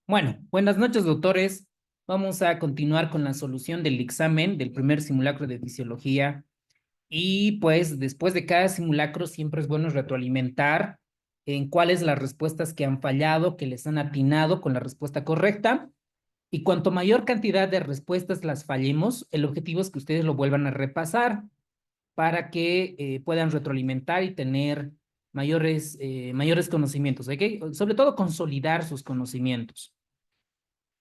Bueno, buenas noches, doctores. Vamos a continuar con la solución del examen del primer simulacro de fisiología. Y pues después de cada simulacro siempre es bueno retroalimentar en cuáles las respuestas que han fallado, que les han atinado con la respuesta correcta. Y cuanto mayor cantidad de respuestas las fallemos, el objetivo es que ustedes lo vuelvan a repasar para que puedan retroalimentar y tener mayores conocimientos, ¿ok? Sobre todo consolidar sus conocimientos.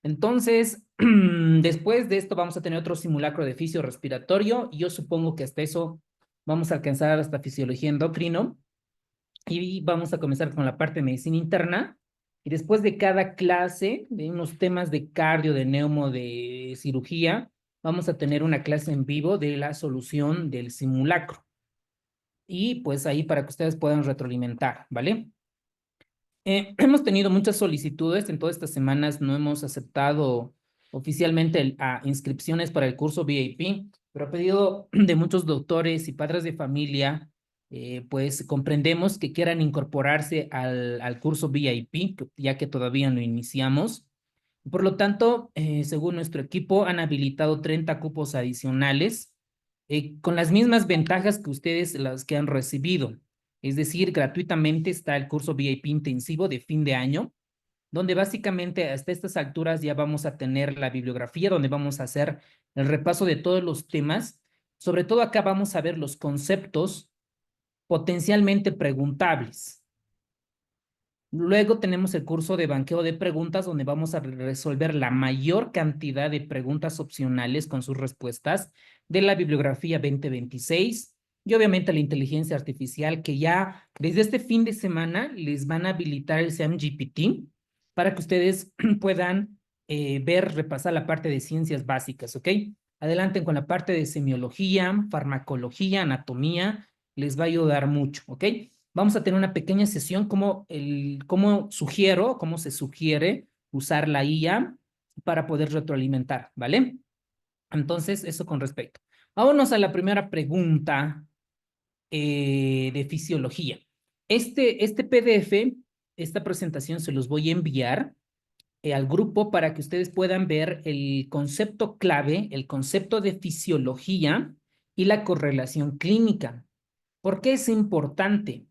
Entonces, después de esto vamos a tener otro simulacro de fisio respiratorio y yo supongo que hasta eso vamos a alcanzar hasta fisiología endocrino y vamos a comenzar con la parte de medicina interna y después de cada clase de unos temas de cardio, de neumo, de cirugía, vamos a tener una clase en vivo de la solución del simulacro y pues ahí para que ustedes puedan retroalimentar, ¿vale? Hemos tenido muchas solicitudes en todas estas semanas, no hemos aceptado oficialmente inscripciones para el curso VIP, pero a pedido de muchos doctores y padres de familia, pues comprendemos que quieran incorporarse al curso VIP, ya que todavía no iniciamos. Por lo tanto, según nuestro equipo, han habilitado 30 cupos adicionales con las mismas ventajas que ustedes las que han recibido. Es decir, gratuitamente está el curso VIP intensivo de fin de año, donde básicamente hasta estas alturas ya vamos a tener la bibliografía, donde vamos a hacer el repaso de todos los temas. Sobre todo acá vamos a ver los conceptos potencialmente preguntables. Luego tenemos el curso de banqueo de preguntas, donde vamos a resolver la mayor cantidad de preguntas opcionales con sus respuestas de la bibliografía 2026 y obviamente la inteligencia artificial, que ya desde este fin de semana les van a habilitar el SEAM GPT para que ustedes puedan repasar la parte de ciencias básicas, ¿ok? Adelanten con la parte de semiología, farmacología, anatomía, les va a ayudar mucho, ¿ok? Vamos a tener una pequeña sesión cómo cómo se sugiere usar la IA para poder retroalimentar, ¿vale? Entonces, eso con respecto. Vámonos a la primera pregunta de fisiología. Este PDF, esta presentación se los voy a enviar al grupo para que ustedes puedan ver el concepto clave, el concepto de fisiología y la correlación clínica. ¿Por qué es importante?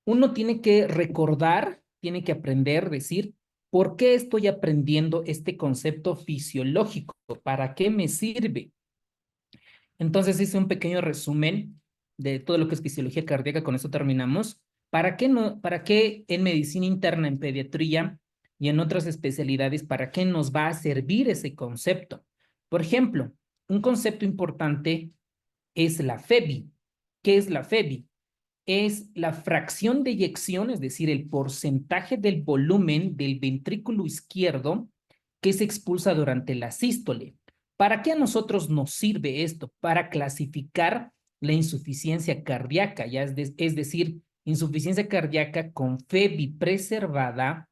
Uno tiene que recordar, tiene que aprender, decir, ¿por qué estoy aprendiendo este concepto fisiológico? ¿Para qué me sirve? Entonces hice un pequeño resumen de todo lo que es fisiología cardíaca, con eso terminamos. ¿Para qué en medicina interna, en pediatría y en otras especialidades, para qué nos va a servir ese concepto? Por ejemplo, un concepto importante es la FEBI. ¿Qué es la FEBI? Es la fracción de eyección, es decir, el porcentaje del volumen del ventrículo izquierdo que se expulsa durante la sístole. ¿Para qué a nosotros nos sirve esto? Para clasificar la insuficiencia cardíaca, es decir, insuficiencia cardíaca con FEBI preservada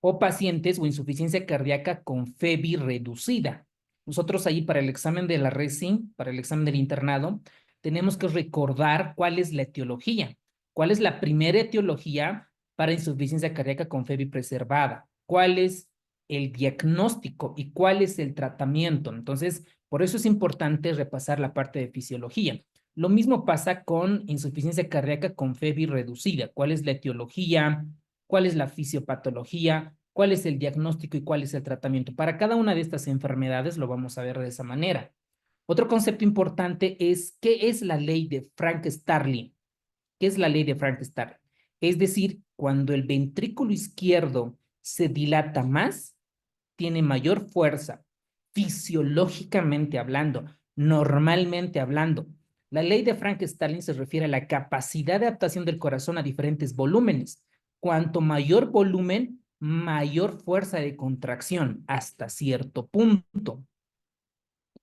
o pacientes o insuficiencia cardíaca con FEBI reducida. Nosotros ahí para el examen de la RESIN, para el examen del internado, tenemos que recordar cuál es la etiología, cuál es la primera etiología para insuficiencia cardíaca con FEBI preservada, cuál es el diagnóstico y cuál es el tratamiento. Entonces, por eso es importante repasar la parte de fisiología. Lo mismo pasa con insuficiencia cardíaca con FEBI reducida. ¿Cuál es la etiología? ¿Cuál es la fisiopatología? ¿Cuál es el diagnóstico y cuál es el tratamiento? Para cada una de estas enfermedades lo vamos a ver de esa manera. Otro concepto importante es qué es la ley de Frank-Starling. ¿Qué es la ley de Frank-Starling? Es decir, cuando el ventrículo izquierdo se dilata más, tiene mayor fuerza, fisiológicamente hablando, normalmente hablando. La ley de Frank-Starling se refiere a la capacidad de adaptación del corazón a diferentes volúmenes. Cuanto mayor volumen, mayor fuerza de contracción hasta cierto punto.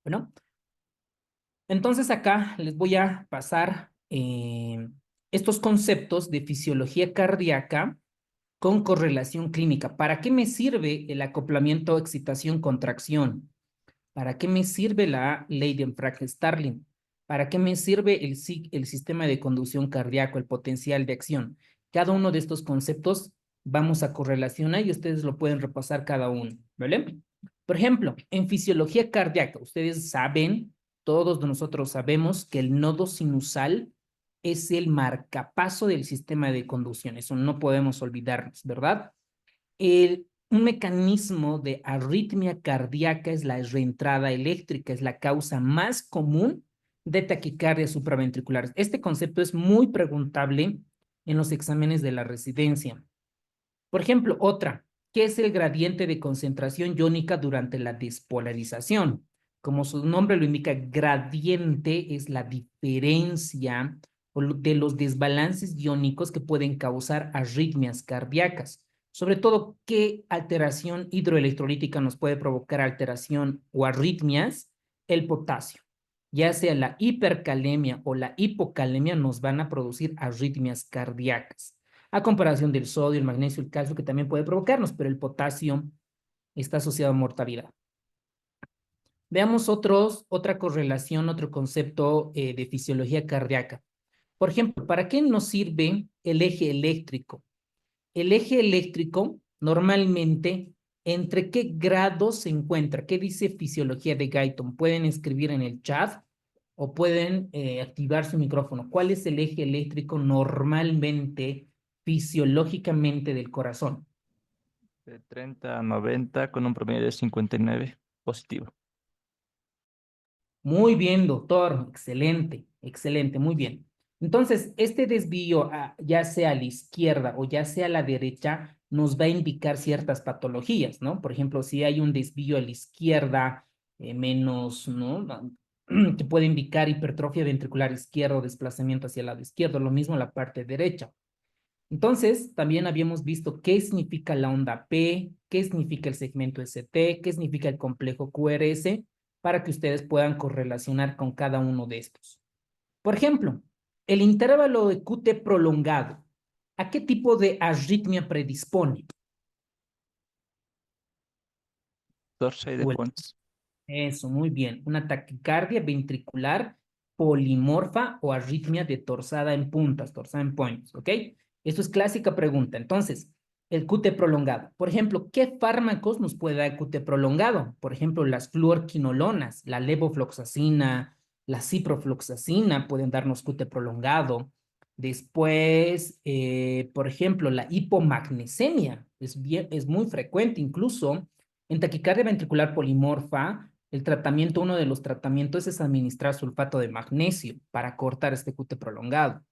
Bueno, entonces acá les voy a pasar estos conceptos de fisiología cardíaca con correlación clínica. ¿Para qué me sirve el acoplamiento excitación-contracción? ¿Para qué me sirve la ley de Frank-Starling? ¿Para qué me sirve el sistema de conducción cardíaco, el potencial de acción? Cada uno de estos conceptos vamos a correlacionar y ustedes lo pueden repasar cada uno, ¿vale? Por ejemplo, en fisiología cardíaca, ustedes saben, todos nosotros sabemos que el nodo sinusal es el marcapaso del sistema de conducción, eso no podemos olvidarnos, ¿verdad? Un mecanismo de arritmia cardíaca es la reentrada eléctrica, es la causa más común de taquicardias supraventriculares. Este concepto es muy preguntable en los exámenes de la residencia. Por ejemplo, otra, ¿qué es el gradiente de concentración iónica durante la despolarización? Como su nombre lo indica, gradiente es la diferencia de los desbalances iónicos que pueden causar arritmias cardíacas. Sobre todo, ¿qué alteración hidroelectrolítica nos puede provocar alteración o arritmias? El potasio. Ya sea la hipercalemia o la hipocalemia nos van a producir arritmias cardíacas a comparación del sodio, el magnesio, el calcio, que también puede provocarnos, pero el potasio está asociado a mortalidad. Veamos otra correlación, otro concepto de fisiología cardíaca. Por ejemplo, ¿para qué nos sirve el eje eléctrico? El eje eléctrico normalmente, ¿entre qué grados se encuentra? ¿Qué dice fisiología de Guyton? Pueden escribir en el chat o pueden activar su micrófono. ¿Cuál es el eje eléctrico normalmente, fisiológicamente del corazón? De 30 a 90 con un promedio de 59 positivo. Muy bien, doctor. Excelente, excelente, muy bien. Entonces, este desvío, ya sea a la izquierda o ya sea a la derecha, nos va a indicar ciertas patologías, ¿no? Por ejemplo, si hay un desvío a la izquierda menos, ¿no? Que puede indicar hipertrofia ventricular izquierda o desplazamiento hacia el lado izquierdo, lo mismo la parte derecha. Entonces, también habíamos visto qué significa la onda P, qué significa el segmento ST, qué significa el complejo QRS, para que ustedes puedan correlacionar con cada uno de estos. Por ejemplo, el intervalo de QT prolongado, ¿a qué tipo de arritmia predispone? Dorsey de Pons. Eso, muy bien. Una taquicardia ventricular polimorfa o arritmia de torsada en puntas, torsada en points, ¿ok? Esto es clásica pregunta. Entonces, el QT prolongado. Por ejemplo, ¿qué fármacos nos puede dar QT prolongado? Por ejemplo, las fluorquinolonas, la levofloxacina, la ciprofloxacina pueden darnos QT prolongado. Después, por ejemplo, la hipomagnesemia es muy frecuente, incluso en taquicardia ventricular polimorfa, uno de los tratamientos es administrar sulfato de magnesio para cortar este QT prolongado,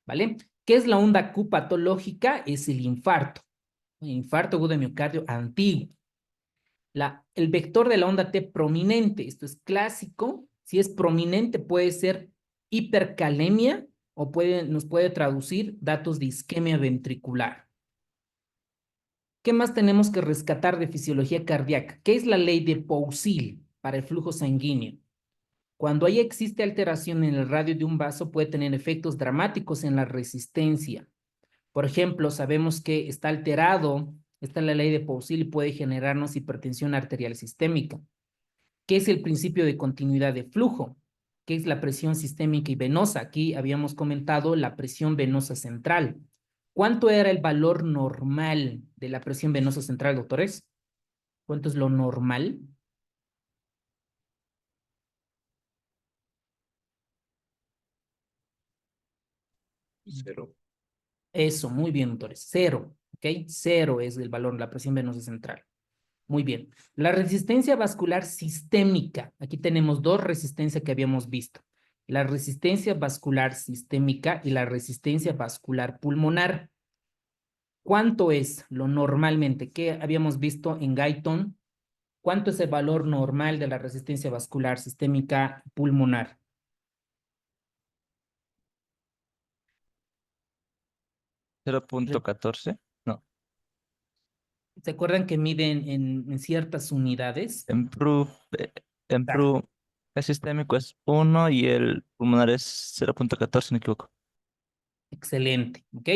¿vale? ¿Qué es la onda Q patológica? Es el infarto agudo de miocardio antiguo. El vector de la onda T prominente, esto es clásico, si es prominente puede ser hipercalemia o nos puede traducir datos de isquemia ventricular. ¿Qué más tenemos que rescatar de fisiología cardíaca? ¿Qué es la ley de Poussil para el flujo sanguíneo? Cuando ahí existe alteración en el radio de un vaso, puede tener efectos dramáticos en la resistencia. Por ejemplo, sabemos que está alterado, está la ley de Poussil y puede generarnos hipertensión arterial sistémica. ¿Qué es el principio de continuidad de flujo? ¿Qué es la presión sistémica y venosa? Aquí habíamos comentado la presión venosa central. ¿Cuánto era el valor normal de la presión venosa central, doctores? ¿Cuánto es lo normal? Cero. Eso, muy bien, doctores. Cero, ¿ok? Cero es el valor de la presión venosa central. Muy bien. La resistencia vascular sistémica. Aquí tenemos dos resistencias que habíamos visto. La resistencia vascular sistémica y la resistencia vascular pulmonar. ¿Cuánto es lo normalmente? ¿Qué habíamos visto en Guyton? ¿Cuánto es el valor normal de la resistencia vascular sistémica pulmonar? 0.14. No. ¿Se acuerdan que miden en ciertas unidades? Improve. Exacto. Improve. El sistémico es 1 y el pulmonar es 0.14, si no me equivoco. Excelente, ¿ok?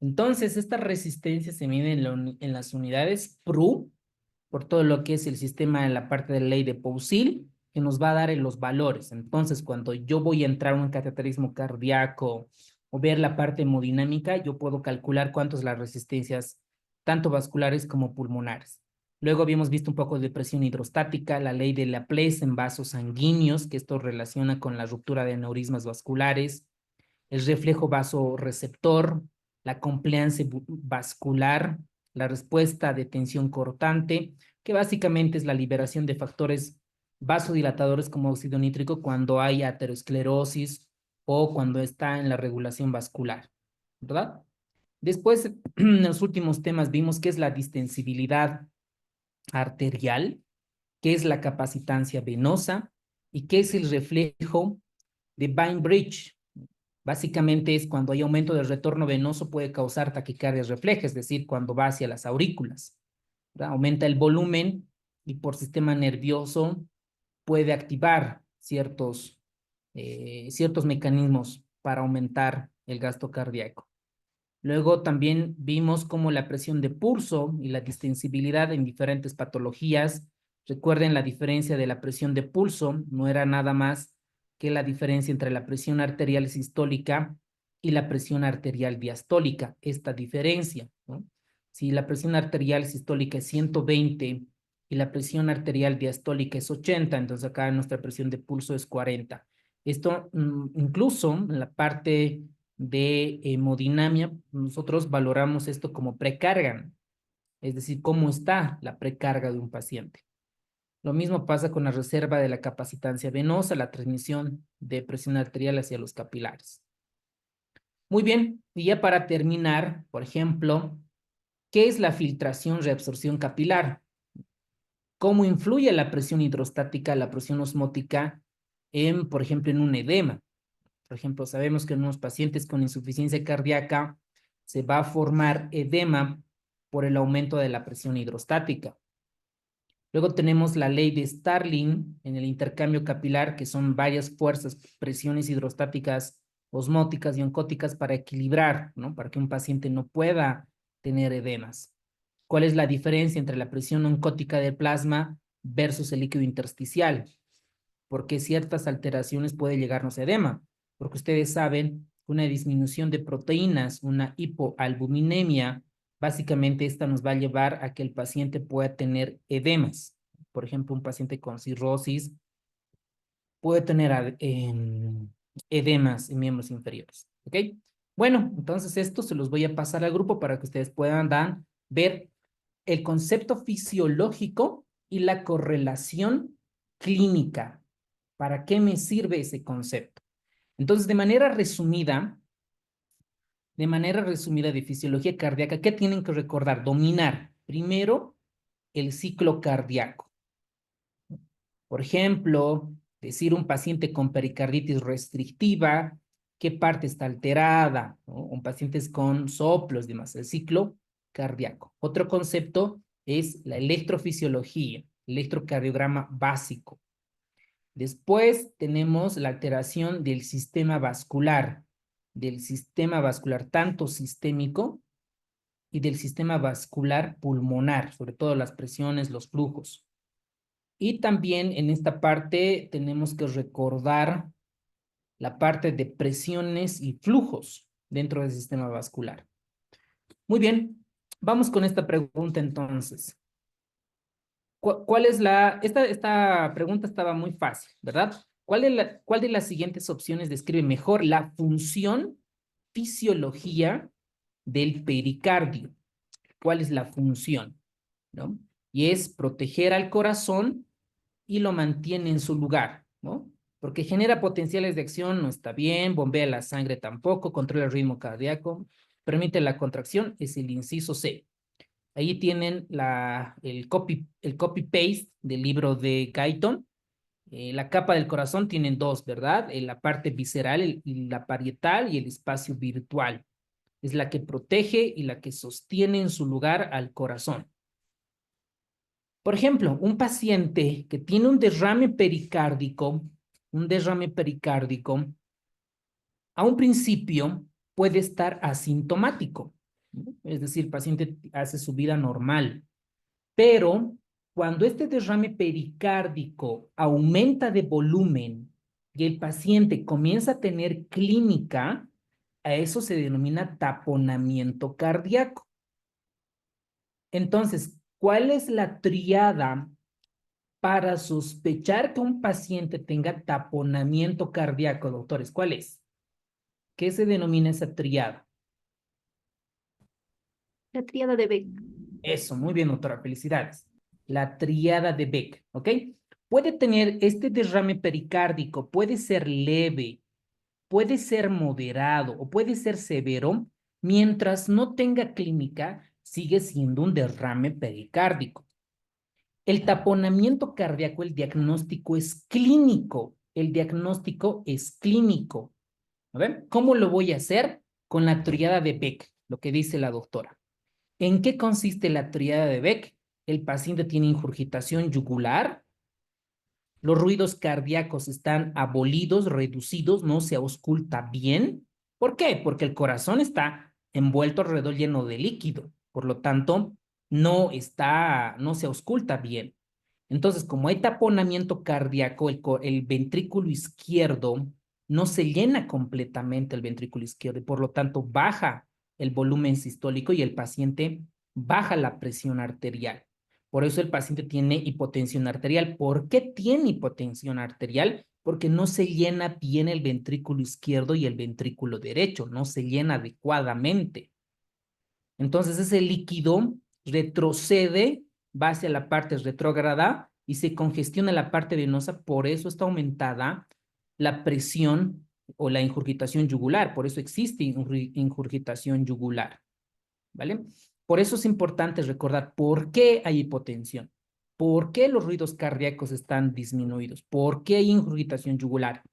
Entonces, esta resistencia se mide en las unidades PRU, por todo lo que es el sistema de la parte de la ley de Poussil, que nos va a dar en los valores. Entonces, cuando yo voy a entrar a un cateterismo cardíaco o ver la parte hemodinámica, yo puedo calcular cuántas las resistencias tanto vasculares como pulmonares. Luego habíamos visto un poco de presión hidrostática, la ley de Laplace en vasos sanguíneos, que esto relaciona con la ruptura de aneurismas vasculares, el reflejo vasoreceptor, la compliance vascular, la respuesta de tensión cortante, que básicamente es la liberación de factores vasodilatadores como óxido nítrico cuando hay aterosclerosis o cuando está en la regulación vascular, ¿verdad? Después, en los últimos temas vimos qué es la distensibilidad arterial, qué es la capacitancia venosa y qué es el reflejo de Bainbridge. Básicamente es cuando hay aumento del retorno venoso puede causar taquicardia refleja, es decir, cuando va hacia las aurículas, ¿verdad? Aumenta el volumen y por sistema nervioso puede activar ciertos mecanismos para aumentar el gasto cardíaco. Luego también vimos cómo la presión de pulso y la distensibilidad en diferentes patologías. Recuerden la diferencia de la presión de pulso, no era nada más que la diferencia entre la presión arterial sistólica y la presión arterial diastólica. Esta diferencia, ¿no? Si la presión arterial sistólica es 120 y la presión arterial diastólica es 80, entonces acá nuestra presión de pulso es 40. Esto incluso en la parte de hemodinamia, nosotros valoramos esto como precarga, es decir, cómo está la precarga de un paciente. Lo mismo pasa con la reserva de la capacitancia venosa, la transmisión de presión arterial hacia los capilares. Muy bien, y ya para terminar, por ejemplo, ¿qué es la filtración reabsorción capilar? ¿Cómo influye la presión hidrostática, la presión osmótica por ejemplo, en un edema? Por ejemplo, sabemos que en unos pacientes con insuficiencia cardíaca se va a formar edema por el aumento de la presión hidrostática. Luego tenemos la ley de Starling en el intercambio capilar, que son varias fuerzas, presiones hidrostáticas, osmóticas y oncóticas para equilibrar, ¿no? Para que un paciente no pueda tener edemas. ¿Cuál es la diferencia entre la presión oncótica del plasma versus el líquido intersticial? Porque ciertas alteraciones puede llegarnos a edema, porque ustedes saben una disminución de proteínas, una hipoalbuminemia, básicamente esta nos va a llevar a que el paciente pueda tener edemas. Por ejemplo, un paciente con cirrosis puede tener edemas en miembros inferiores, ¿ok? Bueno, entonces esto se los voy a pasar al grupo para que ustedes puedan ver el concepto fisiológico y la correlación clínica. ¿Para qué me sirve ese concepto? Entonces, de manera resumida de fisiología cardíaca, ¿qué tienen que recordar? Dominar primero el ciclo cardíaco. Por ejemplo, decir un paciente con pericarditis restrictiva, qué parte está alterada, ¿no? Un paciente con soplos, demás, el ciclo cardíaco. Otro concepto es la electrofisiología, electrocardiograma básico. Después tenemos la alteración del sistema vascular tanto sistémico y del sistema vascular pulmonar, sobre todo las presiones, los flujos. Y también en esta parte tenemos que recordar la parte de presiones y flujos dentro del sistema vascular. Muy bien, vamos con esta pregunta entonces. ¿Cuál es esta pregunta estaba muy fácil, ¿verdad? ¿Cuál de las siguientes opciones describe mejor la función fisiología del pericardio? ¿Cuál es la función? ¿No? Y es proteger al corazón y lo mantiene en su lugar, ¿no? Porque genera potenciales de acción, no está bien, bombea la sangre tampoco, controla el ritmo cardíaco, permite la contracción, es el inciso C. Ahí tienen el copy-paste del libro de Guyton. La capa del corazón tienen dos, ¿verdad? La parte visceral, la parietal y el espacio virtual. Es la que protege y la que sostiene en su lugar al corazón. Por ejemplo, un paciente que tiene un derrame pericárdico, a un principio puede estar asintomático, ¿no? Es decir, el paciente hace su vida normal, pero cuando este derrame pericárdico aumenta de volumen y el paciente comienza a tener clínica, a eso se denomina taponamiento cardíaco. Entonces, ¿cuál es la triada para sospechar que un paciente tenga taponamiento cardíaco, doctores? ¿Cuál es? ¿Qué se denomina esa triada? La tríada de Beck. Eso, muy bien, doctora, felicidades. La triada de Beck, ¿ok? Puede tener este derrame pericárdico, puede ser leve, puede ser moderado o puede ser severo, mientras no tenga clínica, sigue siendo un derrame pericárdico. El taponamiento cardíaco, el diagnóstico es clínico. El diagnóstico es clínico. A ver, ¿cómo lo voy a hacer? Con la triada de Beck, lo que dice la doctora. ¿En qué consiste la triada de Beck? El paciente tiene ingurgitación yugular, los ruidos cardíacos están abolidos, reducidos, no se ausculta bien. ¿Por qué? Porque el corazón está envuelto alrededor lleno de líquido, por lo tanto, no se ausculta bien. Entonces, como hay taponamiento cardíaco, el ventrículo izquierdo no se llena completamente el ventrículo izquierdo y por lo tanto baja el volumen sistólico y el paciente baja la presión arterial. Por eso el paciente tiene hipotensión arterial. ¿Por qué tiene hipotensión arterial? Porque no se llena bien el ventrículo izquierdo y el ventrículo derecho, no se llena adecuadamente. Entonces ese líquido retrocede, va hacia la parte retrógrada y se congestiona la parte venosa, por eso está aumentada la presión o la ingurgitación yugular, por eso existe ingurgitación yugular, ¿vale? Por eso es importante recordar por qué hay hipotensión, por qué los ruidos cardíacos están disminuidos, por qué hay ingurgitación yugular.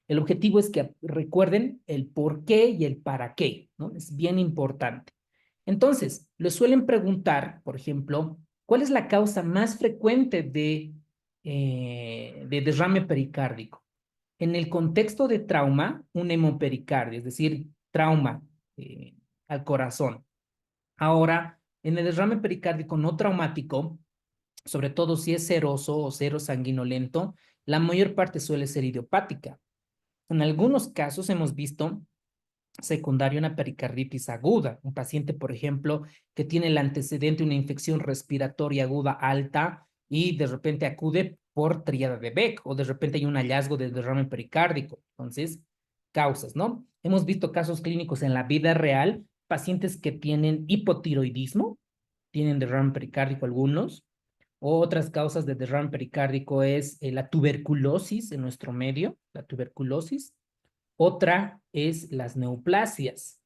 El objetivo es que recuerden el por qué y el para qué, ¿no? Es bien importante. Entonces, le suelen preguntar, por ejemplo, ¿cuál es la causa más frecuente de derrame pericárdico? En el contexto de trauma, un hemopericardio, es decir, trauma al corazón. Ahora, en el derrame pericárdico no traumático, sobre todo si es seroso o serosanguinolento, la mayor parte suele ser idiopática. En algunos casos hemos visto secundaria una pericarditis aguda, un paciente, por ejemplo, que tiene el antecedente de una infección respiratoria aguda alta y de repente acude por triada de Beck o de repente hay un hallazgo de derrame pericárdico. Entonces, causas, ¿no? Hemos visto casos clínicos en la vida real, pacientes que tienen hipotiroidismo, tienen derrame pericárdico algunos. Otras causas de derrame pericárdico es la tuberculosis en nuestro medio, la tuberculosis. Otra es las neoplasias.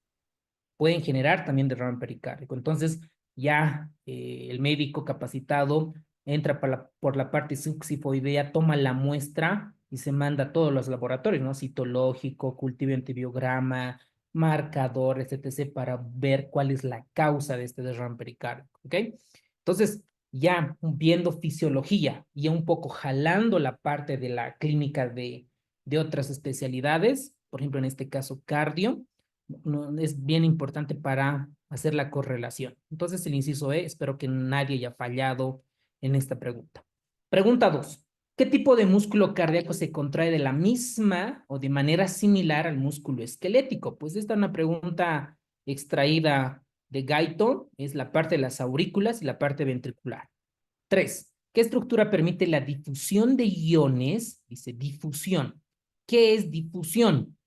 Pueden generar también derrame pericárdico. Entonces, ya el médico capacitado entra por la parte subxifoidea, toma la muestra y se manda a todos los laboratorios, ¿no? Citológico, cultivo antibiograma, marcadores, etc., para ver cuál es la causa de este derrame pericárdico, ¿ok? Entonces, ya viendo fisiología y un poco jalando la parte de la clínica de otras especialidades, por ejemplo, en este caso cardio, no, es bien importante para hacer la correlación. Entonces, el inciso E, espero que nadie haya fallado en esta pregunta. Pregunta 2. ¿Qué tipo de músculo cardíaco se contrae de la misma o de manera similar al músculo esquelético? Pues esta es una pregunta extraída de Guyton, es la parte de las aurículas y la parte ventricular. 3. ¿Qué estructura permite la difusión de iones? Dice difusión. ¿Qué es difusión?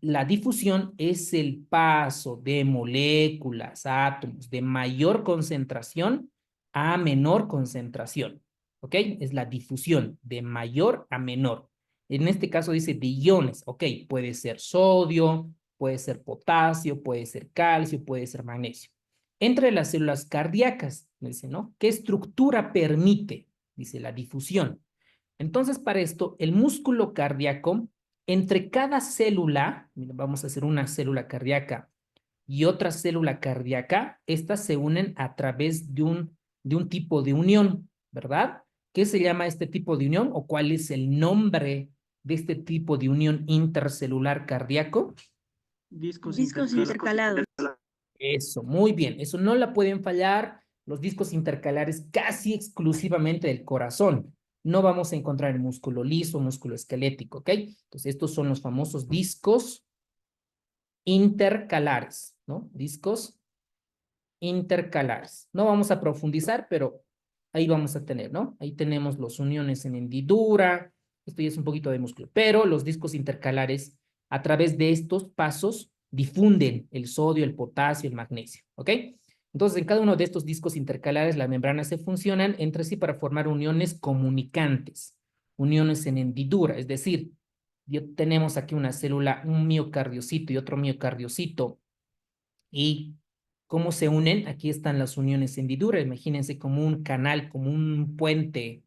La difusión es el paso de moléculas, átomos, de mayor concentración a menor concentración. ¿Ok? Es la difusión de mayor a menor. En este caso dice de iones. Ok, puede ser sodio, puede ser potasio, puede ser calcio, puede ser magnesio. Entre las células cardíacas, dice, ¿no? ¿Qué estructura permite? Dice la difusión. Entonces, para esto, el músculo cardíaco, entre cada célula, mira, vamos a hacer una célula cardíaca y otra célula cardíaca, estas se unen a través de un tipo de unión, ¿verdad? ¿Qué se llama este tipo de unión o cuál es el nombre de este tipo de unión intercelular cardíaco? Discos intercalados. Eso, muy bien. Eso no la pueden fallar los discos intercalares casi exclusivamente del corazón. No vamos a encontrar el músculo liso, músculo esquelético, ¿ok? Entonces, estos son los famosos discos intercalares, ¿no? Discos intercalares. No vamos a profundizar, pero ahí vamos a tener, ¿no? Ahí tenemos las uniones en hendidura, esto ya es un poquito de músculo, pero los discos intercalares, a través de estos pasos, difunden el sodio, el potasio, el magnesio, ¿ok? Entonces, en cada uno de estos discos intercalares, las membranas se funcionan entre sí para formar uniones comunicantes, uniones en hendidura, es decir, tenemos aquí una célula, un miocardiocito y otro miocardiocito, y cómo se unen, aquí están las uniones en hendidura, imagínense como un canal, como un puente,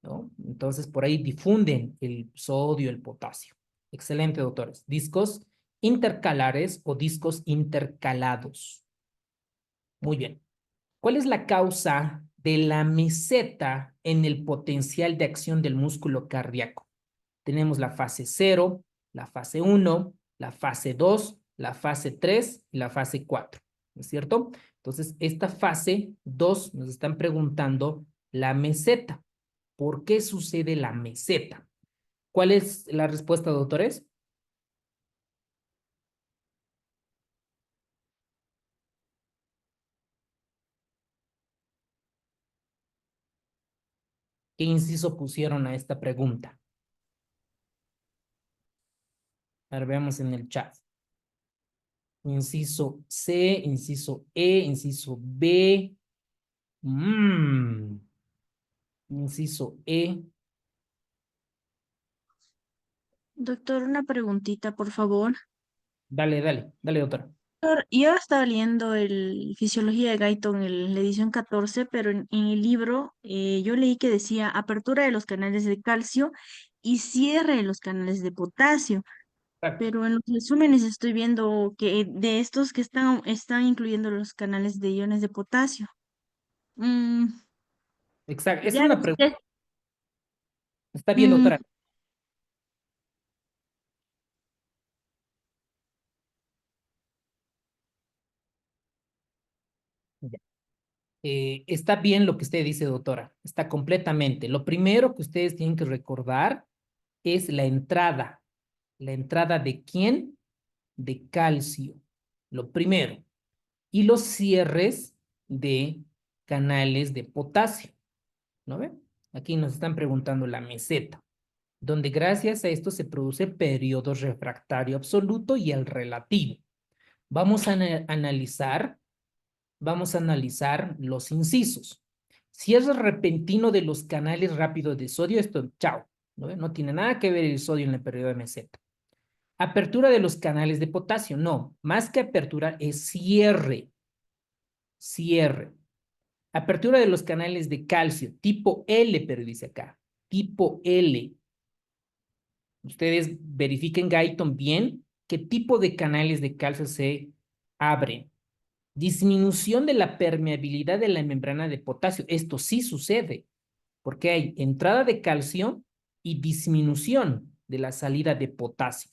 ¿no? Entonces, por ahí difunden el sodio, el potasio. Excelente, doctores. Discos intercalares o discos intercalados. Muy bien. ¿Cuál es la causa de la meseta en el potencial de acción del músculo cardíaco? Tenemos la fase 0, la fase 1, la fase 2, la fase 3 y la fase 4, ¿no es cierto? Entonces, esta fase 2 nos están preguntando la meseta. ¿Por qué sucede la meseta? ¿Cuál es la respuesta, doctores? ¿Qué inciso pusieron a esta pregunta? A ver, veamos en el chat. Inciso C, inciso E, inciso B. Inciso E. Doctor, una preguntita, por favor. Dale, dale, dale, doctora. Doctor, yo estaba leyendo el Fisiología de Guyton en la edición 14, pero en el libro yo leí que decía apertura de los canales de calcio y cierre de los canales de potasio. Exacto, Pero en los resúmenes estoy viendo que de estos que están incluyendo los canales de iones de potasio. Mm, exacto. Esa es ya una pregunta. después, Está bien, mm, doctora. Ya. Está bien lo que usted dice, doctora. Está completamente. Lo primero que ustedes tienen que recordar es la entrada. ¿La entrada de quién? De calcio. Lo primero. Y los cierres de canales de potasio. ¿No ve? Aquí nos están preguntando la meseta, donde gracias a esto se produce periodo refractario absoluto y el relativo. Vamos a analizar los incisos. Cierre repentino de los canales rápidos de sodio, esto, chao, ¿no ve? No tiene nada que ver el sodio en el periodo de meseta. Apertura de los canales de potasio, no, más que apertura es cierre, cierre. Apertura de los canales de calcio, tipo L, pero dice acá, tipo L. Ustedes verifiquen, Guyton, bien qué tipo de canales de calcio se abren. Disminución de la permeabilidad de la membrana de potasio. Esto sí sucede, porque hay entrada de calcio y disminución de la salida de potasio.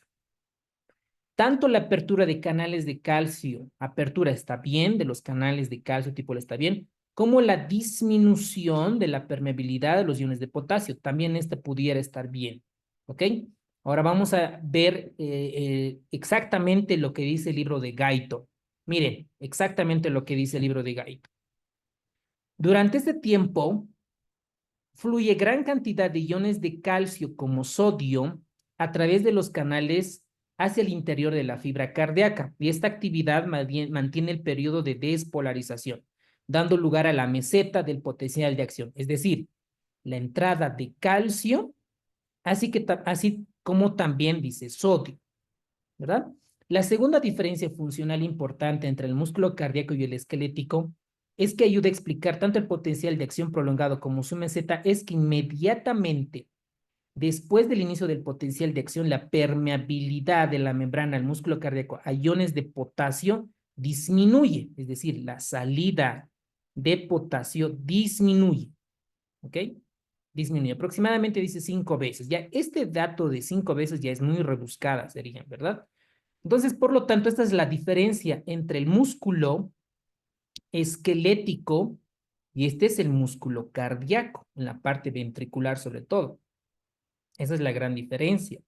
Tanto la apertura de canales de calcio, apertura está bien, de los canales de calcio tipo L está bien, como la disminución de la permeabilidad de los iones de potasio. También esta pudiera estar bien. ¿Ok? Ahora vamos a ver exactamente lo que dice el libro de Guyton. Miren, exactamente lo que dice el libro de Guyton. Durante este tiempo, fluye gran cantidad de iones de calcio como sodio a través de los canales hacia el interior de la fibra cardíaca, y esta actividad mantiene el periodo de despolarización, dando lugar a la meseta del potencial de acción, es decir, la entrada de calcio, así como también dice sodio, ¿verdad? La segunda diferencia funcional importante entre el músculo cardíaco y el esquelético es que ayuda a explicar tanto el potencial de acción prolongado como su meseta, es que inmediatamente después del inicio del potencial de acción, la permeabilidad de la membrana al músculo cardíaco a iones de potasio disminuye, es decir, la salida de potasio disminuye, ¿ok? Disminuye, aproximadamente dice 5 veces. Ya este dato de 5 veces ya es muy rebuscada, sería, ¿verdad? Entonces, por lo tanto, esta es la diferencia entre el músculo esquelético y este es el músculo cardíaco, en la parte ventricular sobre todo. Esa es la gran diferencia.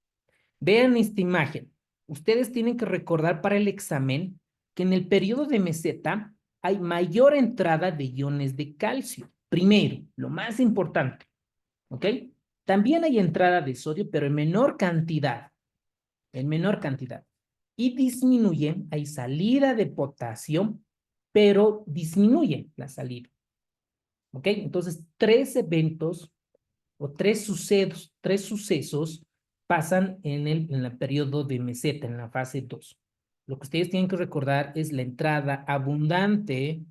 Vean esta imagen. Ustedes tienen que recordar para el examen que en el periodo de meseta hay mayor entrada de iones de calcio. Primero, lo más importante, ¿ok? También hay entrada de sodio, pero en menor cantidad, en menor cantidad. Y disminuye, hay salida de potasio, pero disminuye la salida, ¿ok? Entonces, tres eventos o tres sucesos pasan en el periodo de meseta, en la fase 2. Lo que ustedes tienen que recordar es la entrada abundante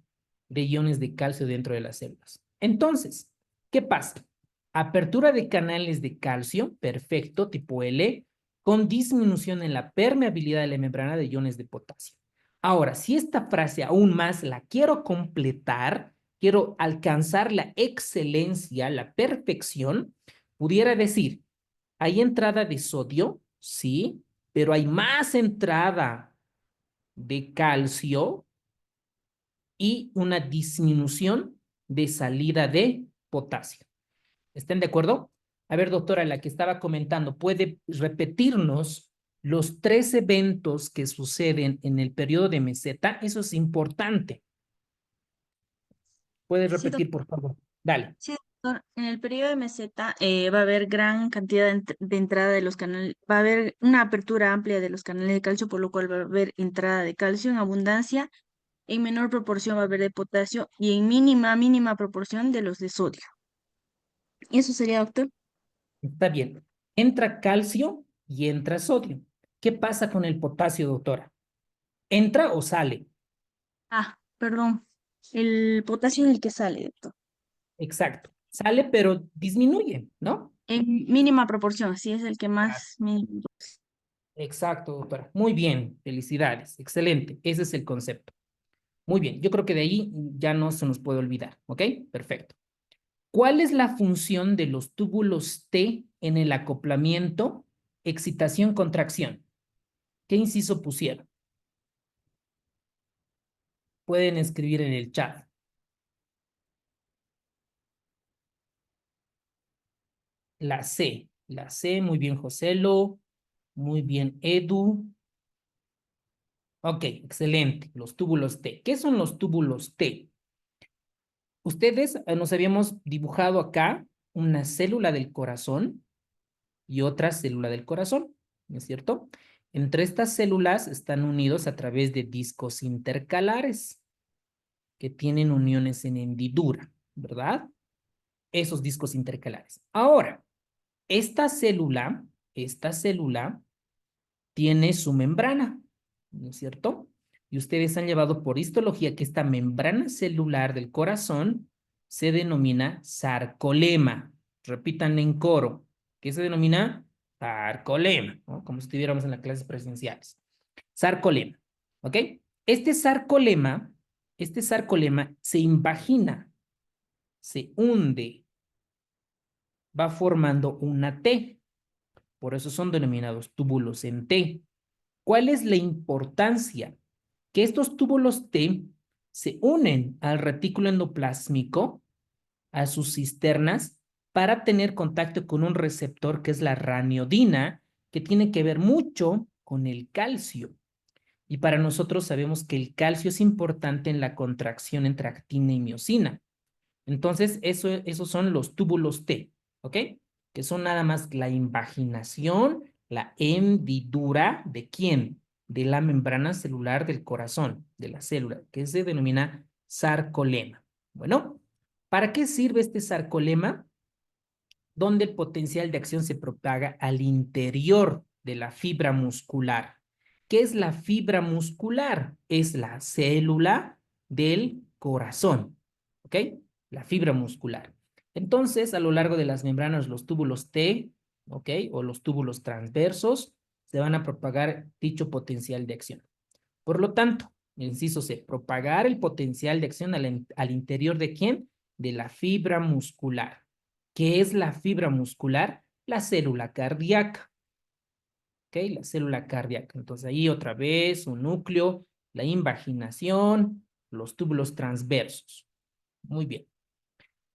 de iones de calcio dentro de las células. Entonces, ¿qué pasa? Apertura de canales de calcio, perfecto, tipo L, con disminución en la permeabilidad de la membrana de iones de potasio. Ahora, si esta frase aún más la quiero completar, quiero alcanzar la excelencia, la perfección, pudiera decir, hay entrada de sodio, sí, pero hay más entrada de calcio y una disminución de salida de potasio. ¿Están de acuerdo? A ver, doctora, la que estaba comentando, ¿puede repetirnos los tres eventos que suceden en el periodo de meseta? Eso es importante. ¿Puedes Sí, repetir, por favor? Dale. sí, doctor. En el periodo de meseta va a haber gran cantidad de entrada de los canales, va a haber una apertura amplia de los canales de calcio, por lo cual va a haber entrada de calcio en abundancia, en menor proporción va a haber de potasio y en mínima proporción de los de sodio. Eso sería, doctor. Está bien. Entra calcio y entra sodio. ¿Qué pasa con el potasio, doctora? ¿Entra o sale? Ah, perdón. El potasio es el que sale, doctor. Exacto. Sale, pero disminuye, ¿no? En mínima proporción, sí es el que Ah, más mínimo. exacto, doctora. Muy bien. Felicidades. Excelente. Ese es el concepto. Muy bien. Yo creo que de ahí ya no se nos puede olvidar. ¿Ok? Perfecto. ¿Cuál es la función de los túbulos T en el acoplamiento, excitación, contracción? ¿Qué inciso pusieron? Pueden escribir en el chat. La C, muy bien, Joselo, muy bien, Edu. Ok, excelente, los túbulos T. ¿Qué son los túbulos T? Ustedes nos habíamos dibujado acá una célula del corazón y otra célula del corazón, ¿no es cierto? Entre estas células están unidos a través de discos intercalares que tienen uniones en hendidura, ¿verdad? Esos discos intercalares. Ahora, esta célula tiene su membrana, ¿no es cierto? Y ustedes han llevado por histología que esta membrana celular del corazón se denomina sarcolema. Repitan en coro. ¿Qué se denomina? Sarcolema, ¿no? Como si estuviéramos en las clases presenciales. Sarcolema, ¿ok? Este sarcolema, este sarcolema se invagina, se hunde, va formando una T. Por eso son denominados túbulos en T. ¿Cuál es la importancia? Que estos túbulos T se unen al retículo endoplásmico, a sus cisternas, para tener contacto con un receptor que es la raniodina, que tiene que ver mucho con el calcio. Y para nosotros sabemos que el calcio es importante en la contracción entre actina y miosina. Entonces, esos son los túbulos T, ¿ok? Que son nada más la invaginación, la hendidura de quién? De la membrana celular del corazón, de la célula, que se denomina sarcolema. Bueno, ¿para qué sirve este sarcolema? Donde el potencial de acción se propaga al interior de la fibra muscular. ¿Qué es la fibra muscular? Es la célula del corazón, ¿ok? La fibra muscular. Entonces, a lo largo de las membranas, los túbulos T, ¿ok? O los túbulos transversos, se van a propagar dicho potencial de acción. Por lo tanto, el inciso C, propagar el potencial de acción al interior de quién? De la fibra muscular. ¿Qué es la fibra muscular? La célula cardíaca. ¿Ok? La célula cardíaca. Entonces ahí otra vez un núcleo, la invaginación, los túbulos transversos. Muy bien.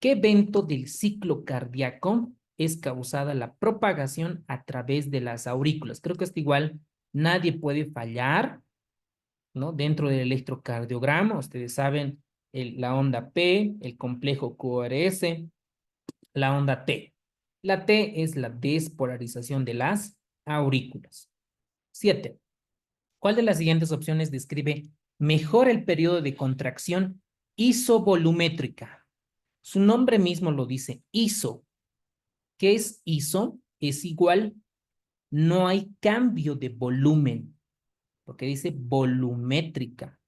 ¿Qué evento del ciclo cardíaco es causada la propagación a través de las aurículas? Creo que esto igual nadie puede fallar. ¿no? Dentro del electrocardiograma, ustedes saben, la onda P, el complejo QRS, la onda T. La T es la despolarización de las aurículas. 7. ¿Cuál de las siguientes opciones describe mejor el periodo de contracción isovolumétrica? Su nombre mismo lo dice, iso. ¿Qué es iso? Es igual, no hay cambio de volumen, porque dice volumétrica.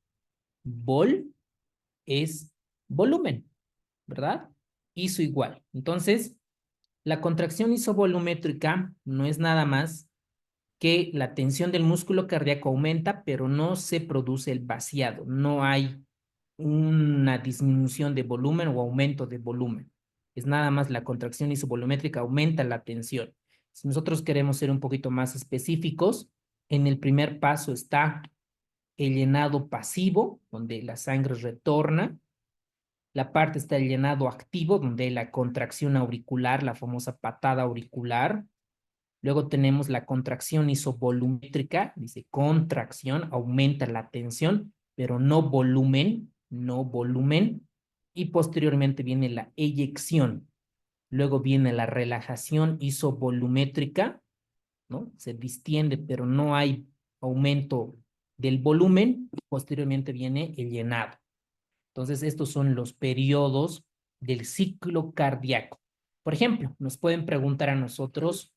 Vol es volumen, ¿verdad? Iso igual. Entonces, la contracción isovolumétrica no es nada más que la tensión del músculo cardíaco aumenta, pero no se produce el vaciado, no hay una disminución de volumen o aumento de volumen. Es nada más la contracción isovolumétrica aumenta la tensión. Si nosotros queremos ser un poquito más específicos, en el primer paso está el llenado pasivo, donde la sangre retorna. La parte está el llenado activo, donde hay la contracción auricular, la famosa patada auricular. Luego tenemos la contracción isovolumétrica, dice contracción, aumenta la tensión, pero no volumen, no volumen. Y posteriormente viene la eyección. Luego viene la relajación isovolumétrica, ¿no? Se distiende, pero no hay aumento del volumen. Posteriormente viene el llenado. Entonces, estos son los periodos del ciclo cardíaco. Por ejemplo, nos pueden preguntar a nosotros,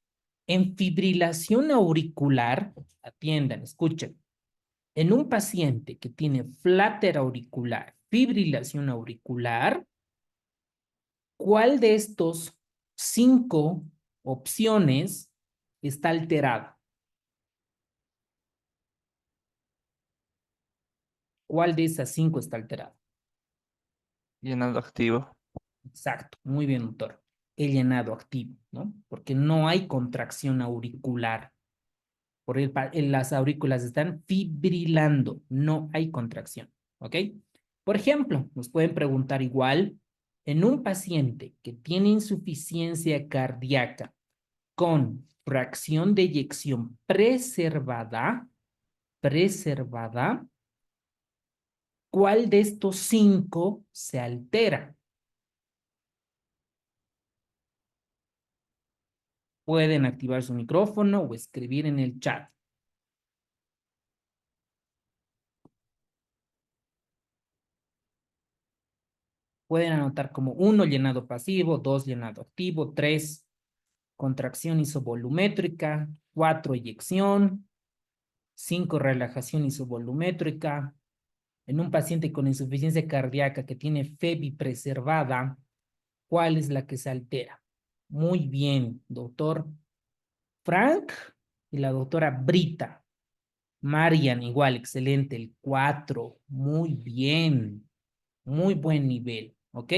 en fibrilación auricular, atiendan, escuchen, en un paciente que tiene flutter auricular, fibrilación auricular, ¿cuál de estos 5 opciones está alterado? ¿Cuál de esas 5 está alterado? Llenado activo. Exacto, muy bien, doctor. El llenado activo, ¿no? Porque no hay contracción auricular. Las aurículas están fibrilando, no hay contracción, ¿ok? Por ejemplo, nos pueden preguntar igual, en un paciente que tiene insuficiencia cardíaca con fracción de eyección preservada, ¿cuál de estos 5 se altera? Pueden activar su micrófono o escribir en el chat. Pueden anotar como 1 llenado pasivo, 2 llenado activo, 3 contracción isovolumétrica, 4 eyección, 5 relajación isovolumétrica. En un paciente con insuficiencia cardíaca que tiene FEBI preservada, ¿cuál es la que se altera? Muy bien, doctor Frank y la doctora Brita. Marian, igual, excelente, el 4, muy bien, muy buen nivel, ¿ok?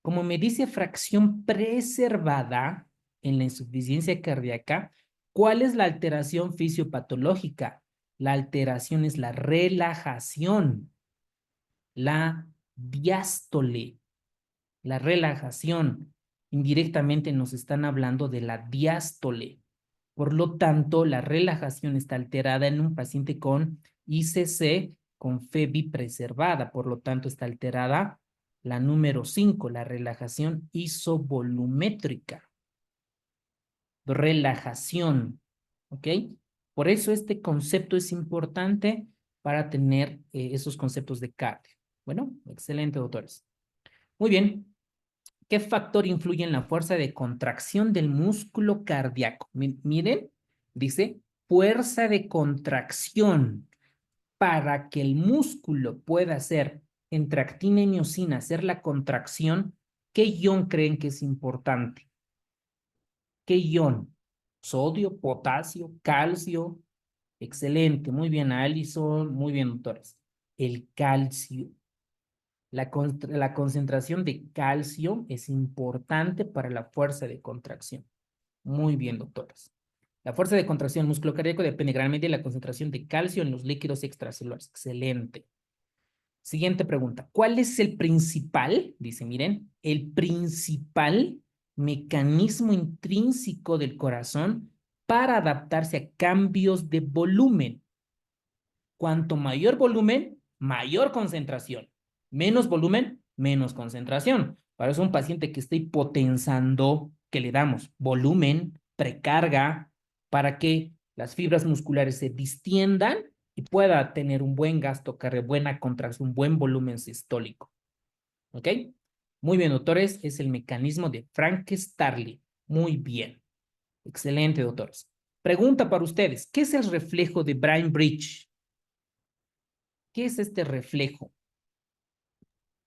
Como me dice fracción preservada en la insuficiencia cardíaca, ¿cuál es la alteración fisiopatológica? La alteración es la relajación, la diástole, la relajación. Indirectamente nos están hablando de la diástole. Por lo tanto, la relajación está alterada en un paciente con ICC, con FEBI preservada. Por lo tanto, está alterada la número 5, la relajación isovolumétrica. Relajación, ¿ok? Por eso este concepto es importante para tener esos conceptos de cardio. Bueno, excelente, doctores. Muy bien. ¿Qué factor influye en la fuerza de contracción del músculo cardíaco? Miren, dice fuerza de contracción. Para que el músculo pueda hacer entre actina y miosina, hacer la contracción, ¿qué ion creen que es importante? ¿Qué ion? Sodio, potasio, calcio. Excelente, muy bien, Alison, muy bien, doctores. El calcio. La concentración de calcio es importante para la fuerza de contracción. Muy bien, doctores. La fuerza de contracción del músculo cardíaco depende grandemente de la concentración de calcio en los líquidos extracelulares. Excelente. Siguiente pregunta. ¿Cuál es el principal? Dice, miren, el principal mecanismo intrínseco del corazón para adaptarse a cambios de volumen. Cuanto mayor volumen, mayor concentración. Menos volumen, menos concentración. Para eso un paciente que esté hipotensando, que le damos volumen, precarga, para que las fibras musculares se distiendan y pueda tener un buen gasto cardio, buena contracción, un buen volumen sistólico. ¿Ok? Muy bien, doctores, es el mecanismo de Frank-Starling. Muy bien. Excelente, doctores. Pregunta para ustedes, ¿qué es el reflejo de Bridge? ¿Qué es este reflejo?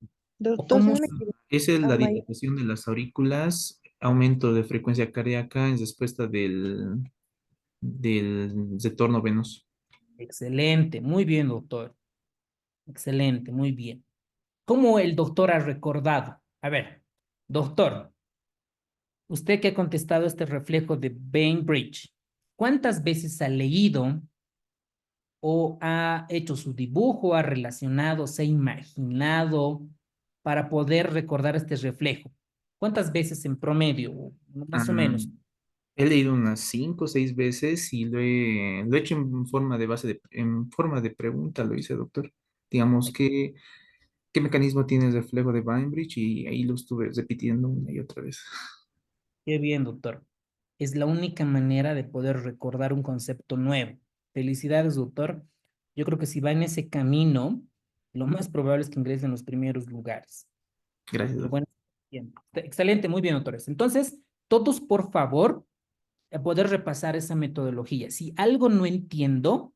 ¿O Doctor, si cómo no me se... equivoco, Es la may- dilatación de las aurículas, aumento de frecuencia cardíaca en respuesta del retorno venoso. Excelente, muy bien, doctor. Excelente, muy bien. ¿Cómo el doctor ha recordado? A ver, doctor, usted que ha contestado este reflejo de Bainbridge, ¿cuántas veces ha leído o ha hecho su dibujo, ha relacionado, se ha imaginado para poder recordar este reflejo? ¿Cuántas veces en promedio, más o Ah, menos? he leído unas 5 o 6 veces y lo he hecho en forma de en forma de pregunta, lo hice, doctor. Digamos, ¿qué mecanismo tiene el reflejo de Bainbridge? Y ahí lo estuve repitiendo una y otra vez. Qué bien, doctor. Es la única manera de poder recordar un concepto nuevo. Felicidades, doctor. Yo creo que si va en ese camino, lo más probable es que ingrese en los primeros lugares. Gracias, Qué doctor. bueno. Bien. Excelente, muy bien, doctores. Entonces, todos, por favor, a poder repasar esa metodología. Si algo no entiendo,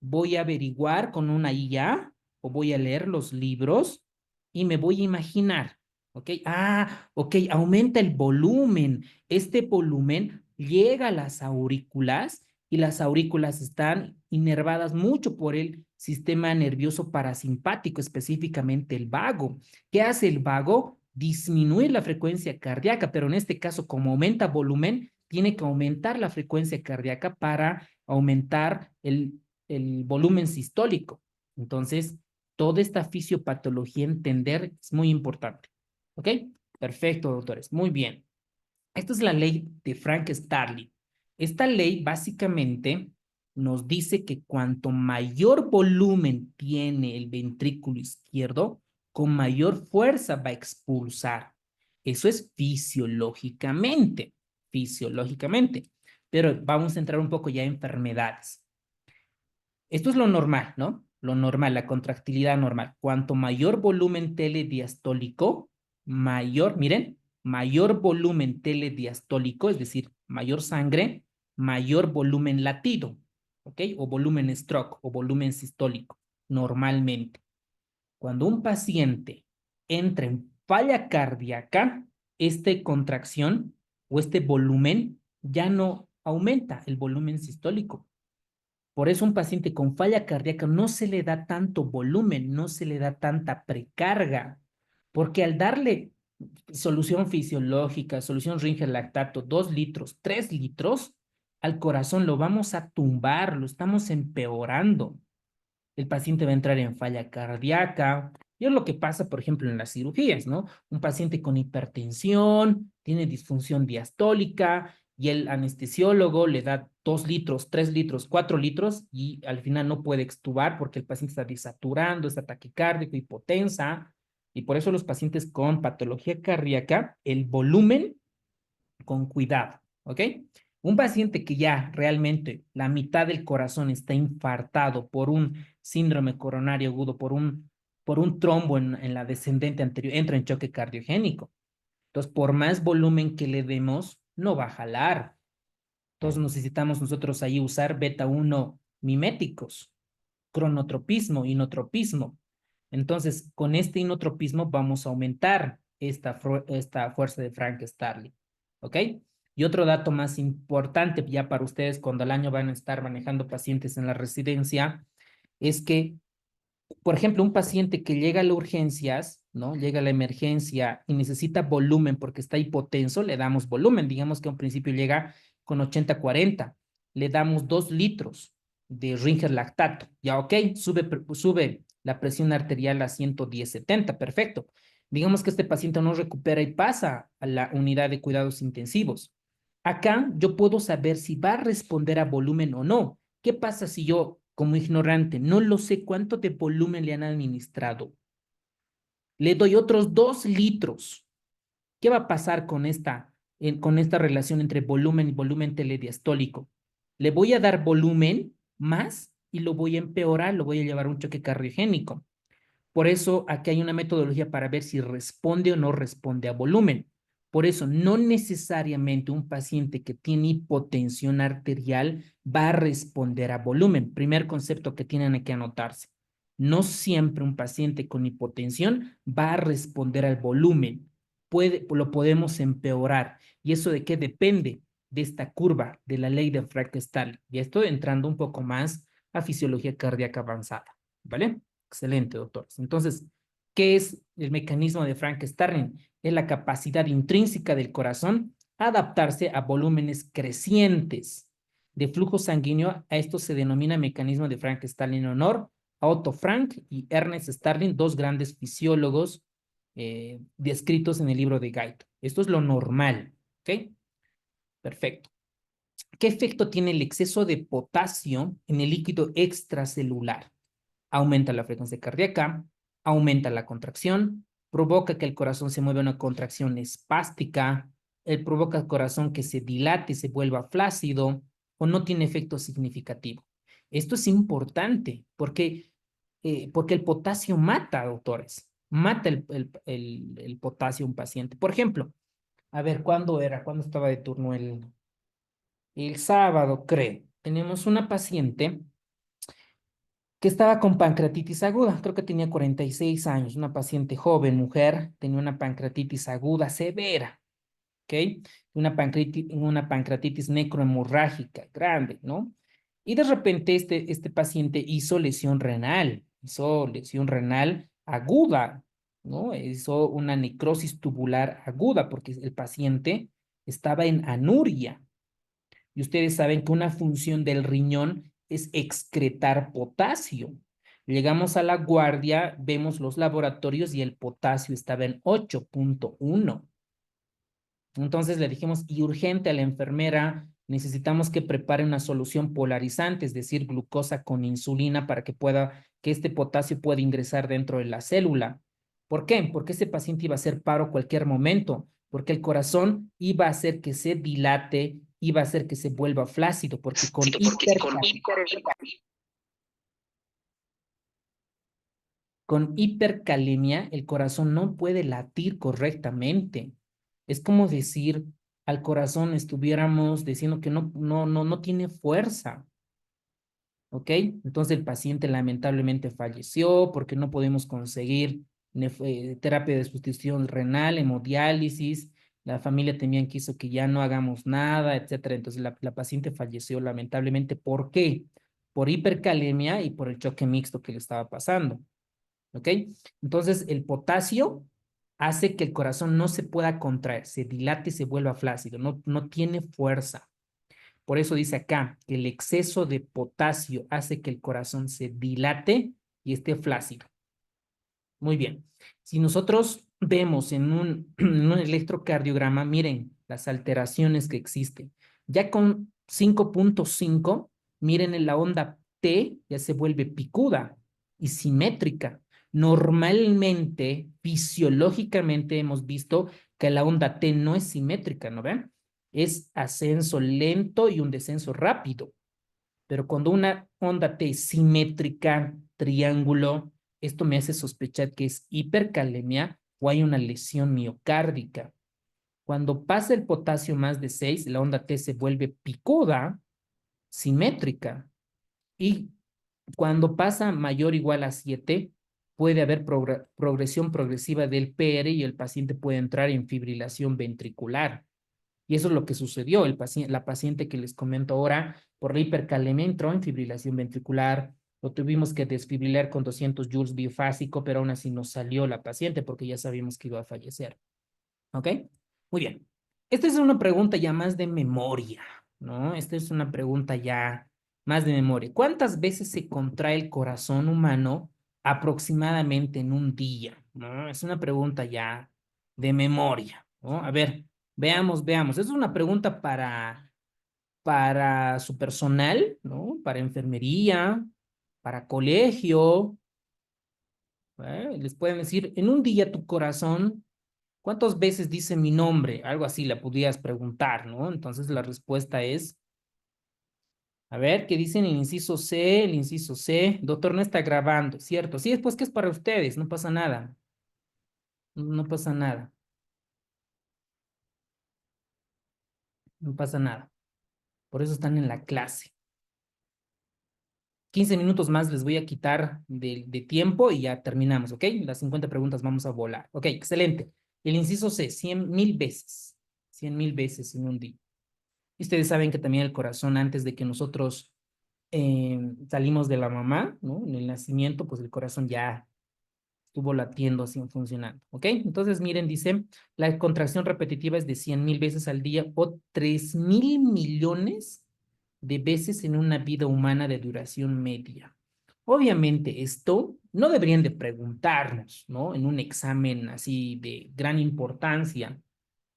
voy a averiguar con una IA o voy a leer los libros y me voy a imaginar. ¿Ok? Ah, ok, aumenta el volumen. Este volumen llega a las aurículas y las aurículas están inervadas mucho por el sistema nervioso parasimpático, específicamente el vago. ¿Qué hace el vago? Disminuir la frecuencia cardíaca, pero en este caso, como aumenta volumen, tiene que aumentar la frecuencia cardíaca para aumentar el volumen sistólico. Entonces, toda esta fisiopatología entender es muy importante. ¿Ok? Perfecto, doctores. Muy bien. Esta es la ley de Frank-Starling. Esta ley básicamente nos dice que cuanto mayor volumen tiene el ventrículo izquierdo, con mayor fuerza va a expulsar. Eso es fisiológicamente, fisiológicamente. Pero vamos a entrar un poco ya en enfermedades. Esto es lo normal, ¿no? Lo normal, la contractilidad normal. Cuanto mayor volumen telediastólico, mayor, miren, mayor volumen telediastólico, es decir, mayor sangre, mayor volumen latido, ¿ok? O volumen stroke o volumen sistólico, normalmente. Cuando un paciente entra en falla cardíaca, esta contracción o este volumen ya no aumenta el volumen sistólico. Por eso un paciente con falla cardíaca no se le da tanto volumen, no se le da tanta precarga, porque al darle solución fisiológica, solución Ringer lactato, 2 litros, 3 litros, al corazón lo vamos a tumbar, lo estamos empeorando. El paciente va a entrar en falla cardíaca. Y es lo que pasa, por ejemplo, en las cirugías, ¿no? Un paciente con hipertensión, tiene disfunción diastólica y el anestesiólogo le da 2 litros, 3 litros, 4 litros y al final no puede extubar porque el paciente está desaturando, está taquicárdico, hipotensa. Y por eso los pacientes con patología cardíaca, el volumen con cuidado, ¿ok? Un paciente que ya realmente la mitad del corazón está infartado por un síndrome coronario agudo, por un trombo en la descendente anterior, entra en choque cardiogénico. Entonces, por más volumen que le demos, no va a jalar. Entonces, necesitamos nosotros ahí usar beta 1 miméticos, cronotropismo, inotropismo. Entonces, con este inotropismo vamos a aumentar esta fuerza de Frank-Starling. ¿Ok? Y otro dato más importante ya para ustedes cuando al año van a estar manejando pacientes en la residencia, es que, por ejemplo, un paciente que llega a las urgencias, ¿no? Llega a la emergencia y necesita volumen porque está hipotenso, le damos volumen. Digamos que a un principio llega con 80-40, le damos 2 litros de Ringer lactato. Ya, ok, sube la presión arterial a 110-70, perfecto. Digamos que este paciente no recupera y pasa a la unidad de cuidados intensivos. Acá yo puedo saber si va a responder a volumen o no. ¿Qué pasa si yo como ignorante, no lo sé cuánto de volumen le han administrado. Le doy otros 2 litros. ¿Qué va a pasar con esta relación entre volumen y volumen telediastólico? Le voy a dar volumen más y lo voy a empeorar, lo voy a llevar a un choque cardiogénico. Por eso aquí hay una metodología para ver si responde o no responde a volumen. Por eso no necesariamente un paciente que tiene hipotensión arterial va a responder a volumen. Primer concepto que tienen que anotarse. No siempre un paciente con hipotensión va a responder al volumen. Lo podemos empeorar. ¿Y eso de qué depende? De esta curva, de la ley de Frank-Starling. Y estoy entrando un poco más a fisiología cardíaca avanzada. ¿Vale? Excelente, doctores. Entonces, ¿qué es el mecanismo de Frank-Starling? Es la capacidad intrínseca del corazón a adaptarse a volúmenes crecientes de flujo sanguíneo. A esto se denomina mecanismo de Frank-Starling en honor a Otto Frank y Ernest Starling, 2 grandes fisiólogos descritos en el libro de Guyton. Esto es lo normal, ¿ok? Perfecto. ¿Qué efecto tiene el exceso de potasio en el líquido extracelular? Aumenta la frecuencia cardíaca, aumenta la contracción, provoca que el corazón se mueva a una contracción espástica, provoca al corazón que se dilate y se vuelva flácido, o no tiene efecto significativo. Esto es importante porque el potasio mata, doctores, mata el potasio a un paciente. Por ejemplo, a ver, ¿cuándo era? ¿Cuándo estaba de turno? El sábado, creo. Tenemos una paciente que estaba con pancreatitis aguda, creo que tenía 46 años, una paciente joven, mujer, tenía una pancreatitis aguda severa, ¿ok? Una pancreatitis necrohemorrágica grande, ¿no? Y de repente este paciente hizo lesión renal aguda, ¿no? Hizo una necrosis tubular aguda porque el paciente estaba en anuria. Y ustedes saben que una función del riñón es excretar potasio. Llegamos a la guardia, vemos los laboratorios y el potasio estaba en 8.1. Entonces le dijimos, y urgente a la enfermera, necesitamos que prepare una solución polarizante, es decir, glucosa con insulina para que este potasio pueda ingresar dentro de la célula. ¿Por qué? Porque ese paciente iba a hacer paro cualquier momento, porque el corazón iba a hacer que se dilate, iba a hacer que se vuelva flácido, porque con hipercalemia el corazón no puede latir correctamente. Es como decir al corazón estuviéramos diciendo que no tiene fuerza. ¿Ok? Entonces el paciente lamentablemente falleció porque no podemos conseguir terapia de sustitución renal, hemodiálisis. La familia también quiso que ya no hagamos nada, etcétera. Entonces la paciente falleció lamentablemente. ¿Por qué? Por hipercalemia y por el choque mixto que le estaba pasando. ¿Ok? Entonces el potasio hace que el corazón no se pueda contraer, se dilate y se vuelva flácido, no tiene fuerza. Por eso dice acá que el exceso de potasio hace que el corazón se dilate y esté flácido. Muy bien. Si nosotros vemos en un electrocardiograma, miren las alteraciones que existen. Ya con 5.5, miren en la onda T, ya se vuelve picuda y simétrica. Normalmente, fisiológicamente hemos visto que la onda T no es simétrica, ¿no ven? Es ascenso lento y un descenso rápido. Pero cuando una onda T es simétrica, triángulo, esto me hace sospechar que es hipercalemia o hay una lesión miocárdica. Cuando pasa el potasio más de 6, la onda T se vuelve picuda, simétrica. Y cuando pasa mayor o igual a 7, puede haber progresión progresiva del PR y el paciente puede entrar en fibrilación ventricular. Y eso es lo que sucedió. La paciente que les comento ahora, por la hipercalemia, entró en fibrilación ventricular. Lo tuvimos que desfibrilar con 200 joules bifásico, pero aún así no salió la paciente porque ya sabíamos que iba a fallecer. ¿Ok? Muy bien. Esta es una pregunta ya más de memoria, ¿no? Esta es una pregunta ya más de memoria. ¿Cuántas veces se contrae el corazón humano aproximadamente en un día? ¿No? Es una pregunta ya de memoria, ¿no? A ver, veamos. Es una pregunta para su personal, ¿no? Para enfermería, para colegio. Les pueden decir, en un día tu corazón, ¿cuántas veces dice mi nombre? Algo así le podrías preguntar, ¿no? Entonces la respuesta es, a ver, ¿qué dicen el inciso C? El inciso C, doctor, no está grabando, ¿cierto? Sí, después que es para ustedes, no pasa nada. No pasa nada, no pasa nada. Por eso están en la clase. 15 minutos más les voy a quitar de tiempo y ya terminamos, ¿ok? Las 50 preguntas vamos a volar. Ok, excelente. El inciso C, 100.000 veces. 100.000 veces en un día. Y ustedes saben que también el corazón, antes de que nosotros salimos de la mamá, ¿no? En el nacimiento, pues el corazón ya estuvo latiendo así funcionando, ¿ok? Entonces, miren, dice, la contracción repetitiva es de 100.000 veces al día o 3.000 millones de veces en una vida humana de duración media. Obviamente, esto no deberían de preguntarnos, ¿no? En un examen así de gran importancia,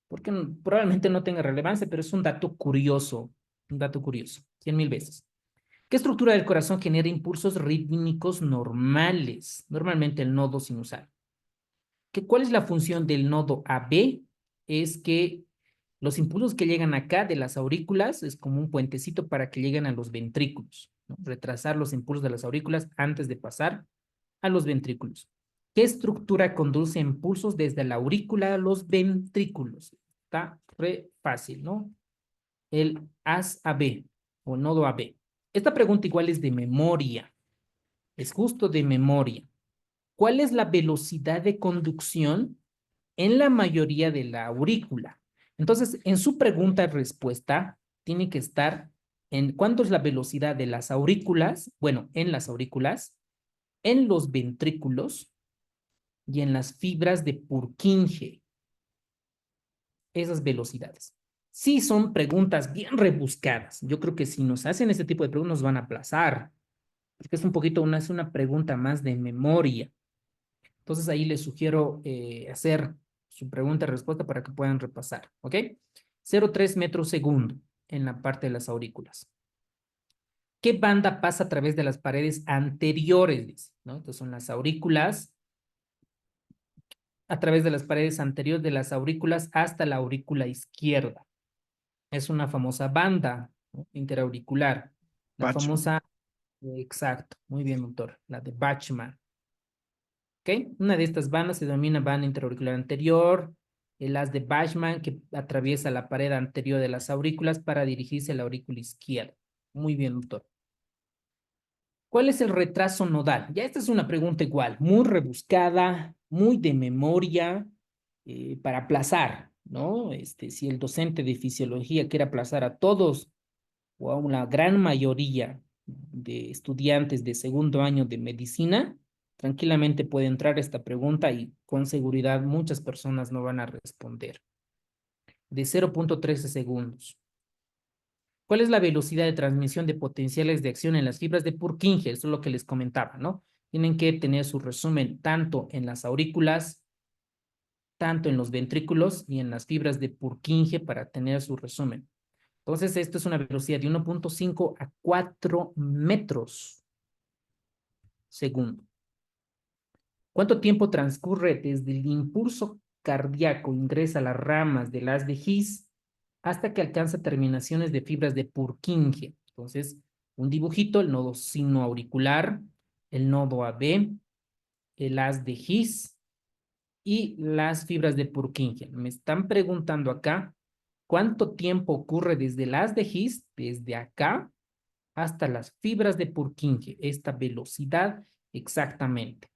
porque probablemente no tenga relevancia, pero es un dato curioso, 100.000 veces. ¿Qué estructura del corazón genera impulsos rítmicos normales? Normalmente el nodo sinusal. ¿Cuál es la función del nodo AB? Es que los impulsos que llegan acá de las aurículas es como un puentecito para que lleguen a los ventrículos, ¿no? Retrasar los impulsos de las aurículas antes de pasar a los ventrículos. ¿Qué estructura conduce impulsos desde la aurícula a los ventrículos? Está re fácil, ¿no? El AS AB o nodo AB. Esta pregunta igual es de memoria, es justo de memoria. ¿Cuál es la velocidad de conducción en la mayoría de la aurícula? Entonces, en su pregunta-respuesta, tiene que estar en cuánto es la velocidad de las aurículas, bueno, en las aurículas, en los ventrículos y en las fibras de Purkinje. Esas velocidades. Sí, son preguntas bien rebuscadas. Yo creo que si nos hacen este tipo de preguntas nos van a aplazar, porque es un poquito es una pregunta más de memoria. Entonces ahí les sugiero hacer su pregunta y respuesta para que puedan repasar, ¿ok? 0,3 metros segundo en la parte de las aurículas. ¿Qué banda pasa a través de las paredes anteriores? ¿No? Entonces son las aurículas, a través de las paredes anteriores de las aurículas hasta la aurícula izquierda. Es una famosa banda, ¿no? Interauricular. La Bachman. famosa, exacto, muy bien, doctor, la de Bachman. ¿Ok? Una de estas bandas se denomina banda interauricular anterior, el haz de Bachman que atraviesa la pared anterior de las aurículas para dirigirse a la aurícula izquierda. Muy bien, doctor. ¿Cuál es el retraso nodal? Ya esta es una pregunta igual, muy rebuscada, muy de memoria, para aplazar, ¿no? Si el docente de fisiología quiere aplazar a todos o a una gran mayoría de estudiantes de segundo año de medicina, tranquilamente puede entrar esta pregunta y con seguridad muchas personas no van a responder. De 0,13 segundos. ¿Cuál es la velocidad de transmisión de potenciales de acción en las fibras de Purkinje? Eso es lo que les comentaba, ¿no? Tienen que tener su resumen tanto en las aurículas, tanto en los ventrículos y en las fibras de Purkinje para tener su resumen. Entonces, esto es una velocidad de 1,5 a 4 metros segundo. ¿Cuánto tiempo transcurre desde el impulso cardíaco ingresa a las ramas del haz de His hasta que alcanza terminaciones de fibras de Purkinje? Entonces, un dibujito, el nodo sinoauricular, el nodo AB, el haz de His y las fibras de Purkinje. Me están preguntando acá, ¿cuánto tiempo ocurre desde el haz de His, desde acá, hasta las fibras de Purkinje? Esta velocidad exactamente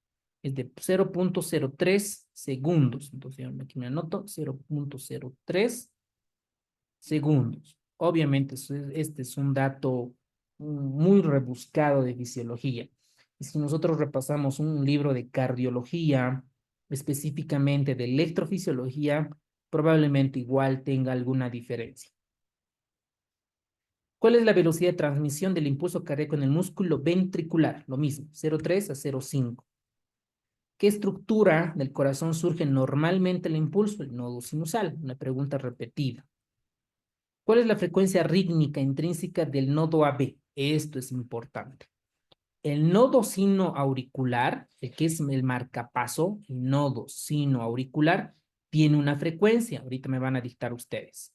es de 0,03 segundos. Entonces, aquí me anoto 0,03 segundos. Obviamente, este es un dato muy rebuscado de fisiología. Y si nosotros repasamos un libro de cardiología, específicamente de electrofisiología, probablemente igual tenga alguna diferencia. ¿Cuál es la velocidad de transmisión del impulso cardíaco en el músculo ventricular? Lo mismo, 0,3 a 0,5. ¿Qué estructura del corazón surge normalmente el impulso? El nodo sinusal, una pregunta repetida. ¿Cuál es la frecuencia rítmica intrínseca del nodo AB? Esto es importante. el nodo sinoauricular, el que es el marcapaso, el nodo sinoauricular, tiene una frecuencia. Ahorita me van a dictar ustedes.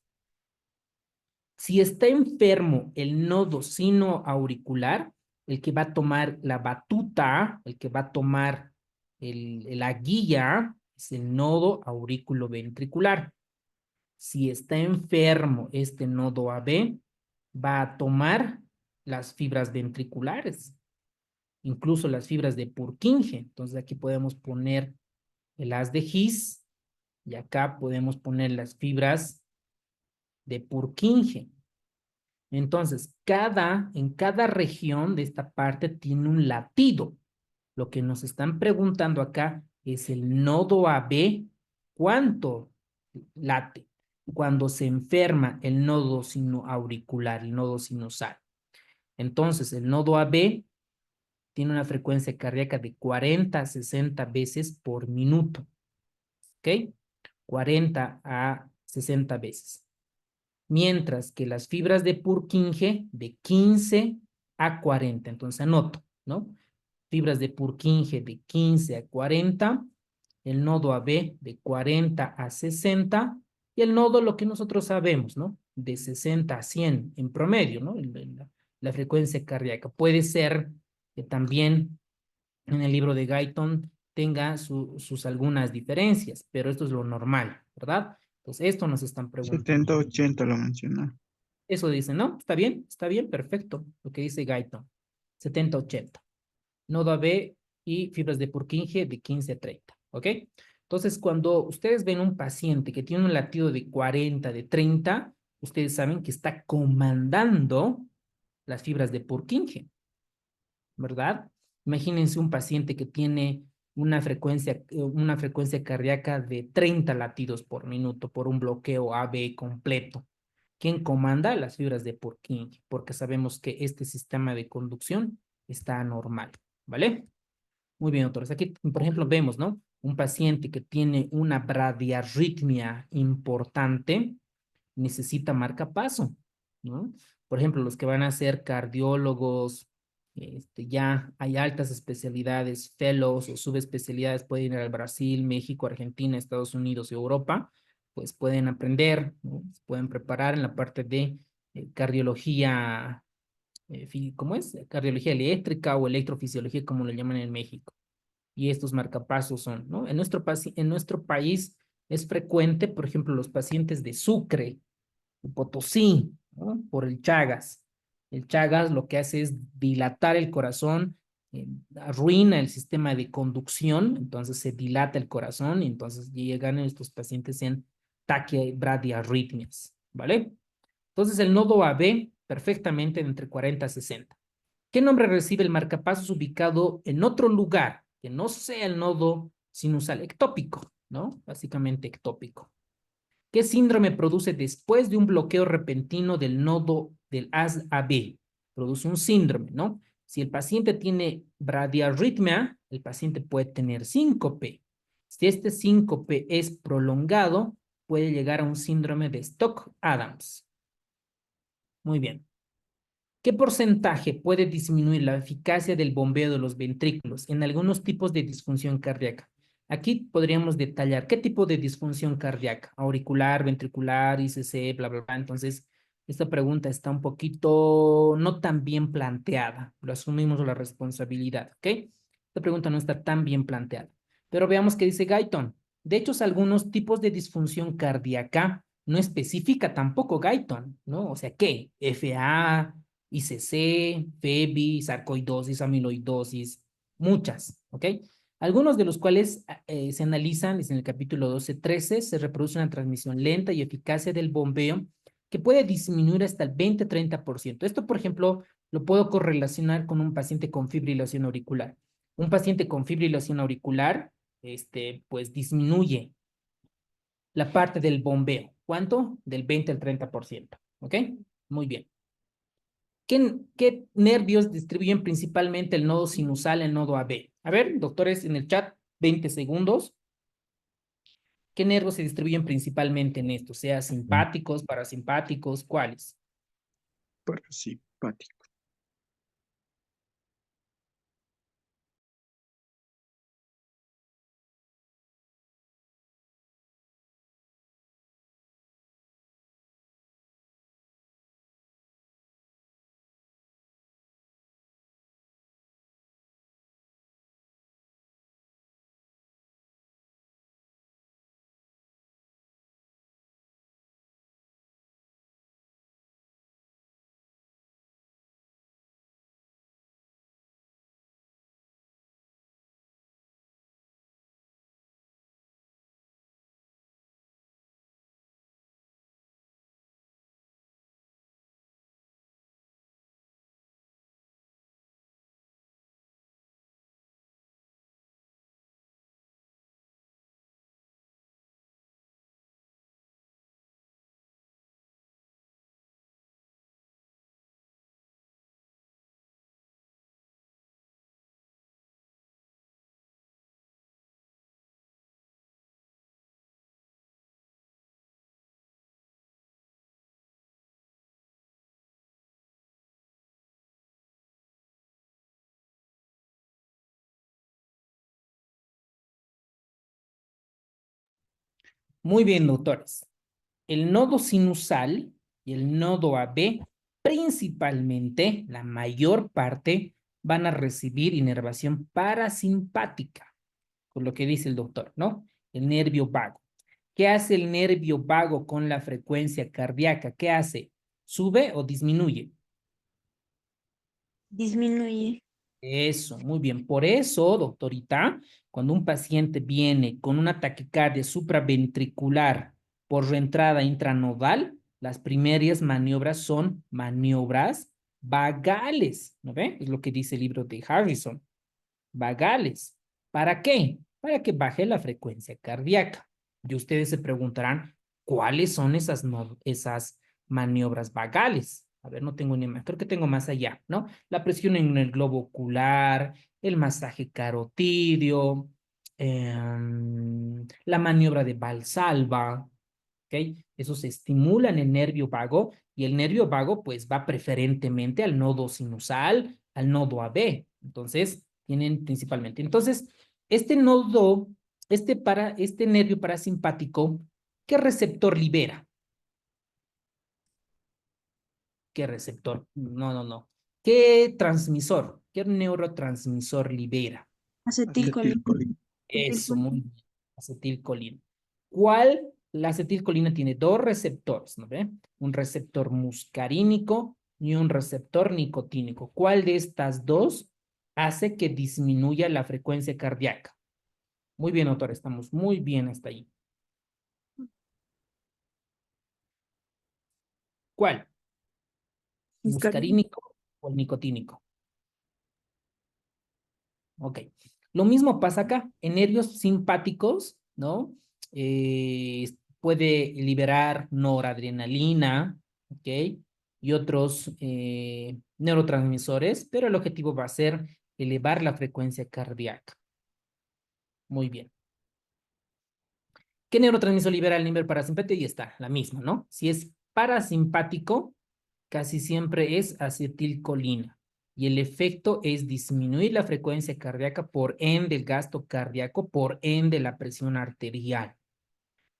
Si está enfermo el nodo sinoauricular, el que va a tomar la batuta, el que va a tomar la guía, es el nodo auriculoventricular. Si está enfermo este nodo AB, va a tomar las fibras ventriculares, incluso las fibras de Purkinje. Entonces aquí podemos poner el haz de His y acá podemos poner las fibras de Purkinje. Entonces, en cada región de esta parte tiene un latido. Lo que nos están preguntando acá es el nodo AB, ¿cuánto late? Cuando se enferma el nodo sinoauricular, el nodo sinusal. Entonces, el nodo AB tiene una frecuencia cardíaca de 40 a 60 veces por minuto. ¿Ok? 40 a 60 veces. Mientras que las fibras de Purkinje de 15 a 40. Entonces anoto, ¿no? Fibras de Purkinje de 15 a 40, el nodo AB de 40 a 60 y el nodo lo que nosotros sabemos, ¿no? De 60 a 100 en promedio, ¿no? La frecuencia cardíaca. Puede ser que también en el libro de Guyton tenga sus algunas diferencias, pero esto es lo normal, ¿verdad? Entonces, esto nos están preguntando. 70-80 lo mencionó. Eso dice, ¿no? Está bien, perfecto. Lo que dice Guyton. 70-80. Nodo AB y fibras de Purkinje de 15 a 30. ¿Ok? Entonces, cuando ustedes ven un paciente que tiene un latido de 40, de 30, ustedes saben que está comandando las fibras de Purkinje, ¿verdad? Imagínense un paciente que tiene una frecuencia cardíaca de 30 latidos por minuto por un bloqueo AB completo. ¿Quién comanda? Las fibras de Purkinje, porque sabemos que este sistema de conducción está anormal, ¿vale? Muy bien, doctores. Aquí, por ejemplo, vemos, ¿no? Un paciente que tiene una bradiarritmia importante necesita marcapaso, ¿no? Por ejemplo, los que van a ser cardiólogos, ya hay altas especialidades, fellows o subespecialidades, pueden ir al Brasil, México, Argentina, Estados Unidos y Europa, pues pueden aprender, ¿no? Se pueden preparar en la parte de cardiología, ¿cómo es? Cardiología eléctrica o electrofisiología, como lo llaman en México. Y estos marcapasos son, ¿no? En nuestro país es frecuente, por ejemplo, los pacientes de Sucre, Potosí, ¿no? Por el Chagas. El Chagas lo que hace es dilatar el corazón, arruina el sistema de conducción, entonces se dilata el corazón y entonces llegan estos pacientes en taquibradiarritmias, ¿vale? Entonces el nodo AB perfectamente entre 40 a 60. ¿Qué nombre recibe el marcapasos ubicado en otro lugar que no sea el nodo sinusal? Ectópico, ¿no? Básicamente ectópico. ¿Qué síndrome produce después de un bloqueo repentino del nodo del haz AB? Produce un síndrome, ¿no? Si el paciente tiene bradiarritmia, el paciente puede tener síncope. Si este síncope es prolongado, puede llegar a un síndrome de Stock-Adams. Muy bien. ¿Qué porcentaje puede disminuir la eficacia del bombeo de los ventrículos en algunos tipos de disfunción cardíaca? Aquí podríamos detallar qué tipo de disfunción cardíaca, auricular, ventricular, ICC, bla, bla, bla. Entonces, esta pregunta está un poquito no tan bien planteada. Lo asumimos la responsabilidad, ¿ok? Esta pregunta no está tan bien planteada. Pero veamos qué dice Guyton. De hecho, algunos tipos de disfunción cardíaca no especifica tampoco Guyton, ¿no? O sea, ¿qué? FA, ICC, FEBI, sarcoidosis, amiloidosis, muchas, ¿ok? Algunos de los cuales se analizan, es en el capítulo 12-13, se reproduce una transmisión lenta y eficacia del bombeo que puede disminuir hasta el 20-30%. Esto, por ejemplo, lo puedo correlacionar con un paciente con fibrilación auricular. Un paciente con fibrilación auricular, pues disminuye la parte del bombeo. ¿Cuánto? Del 20 al 30%, ¿ok? Muy bien. ¿Qué nervios distribuyen principalmente el nodo sinusal, el nodo AB? A ver, doctores, en el chat, 20 segundos. ¿Qué nervios se distribuyen principalmente en esto? Sea simpáticos, parasimpáticos, ¿cuáles? Parasimpático. Muy bien, doctores. El nodo sinusal y el nodo AB, principalmente, la mayor parte, van a recibir inervación parasimpática, con lo que dice el doctor, ¿no? El nervio vago. ¿Qué hace el nervio vago con la frecuencia cardíaca? ¿Qué hace? ¿Sube o disminuye? Disminuye. Eso, muy bien. Por eso, doctorita, cuando un paciente viene con una taquicardia supraventricular por reentrada intranodal, las primeras maniobras son maniobras vagales, ¿no ve? Es lo que dice el libro de Harrison. Vagales. ¿Para qué? Para que baje la frecuencia cardíaca. Y ustedes se preguntarán, ¿cuáles son esas maniobras vagales? A ver, no tengo ni más, creo que tengo más allá, ¿no? La presión en el globo ocular, el masaje carotidio, la maniobra de Valsalva, ¿ok? Eso se estimula en el nervio vago y el nervio vago pues va preferentemente al nodo sinusal, al nodo AB. Entonces, tienen principalmente. Entonces, este nodo, este nervio parasimpático, ¿qué receptor libera? ¿Qué receptor? No, no, no. ¿Qué transmisor? ¿Qué neurotransmisor libera? Acetilcolina. Acetilcolina. Eso, muy bien. Acetilcolina. ¿Cuál? La acetilcolina tiene dos receptores, ¿no ve? Un receptor muscarínico y un receptor nicotínico. ¿Cuál de estas dos hace que disminuya la frecuencia cardíaca? Muy bien, autor, estamos muy bien hasta ahí. ¿Cuál? ¿El Muscarina. muscarínico o el nicotínico? Ok. Lo mismo pasa acá. En nervios simpáticos, ¿no? Puede liberar noradrenalina, ¿ok? Y otros neurotransmisores, pero el objetivo va a ser elevar la frecuencia cardíaca. Muy bien. ¿Qué neurotransmisor libera el nivel parasimpático? Ahí está, la misma, ¿no? Si es parasimpático, casi siempre es acetilcolina. Y el efecto es disminuir la frecuencia cardíaca, por ende el gasto cardíaco, por ende la presión arterial.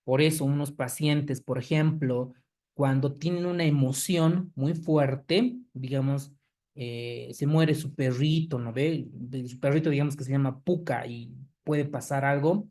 Por eso unos pacientes, por ejemplo, cuando tienen una emoción muy fuerte, digamos, se muere su perrito, ¿no ve? Su perrito, digamos que se llama Puka y puede pasar algo,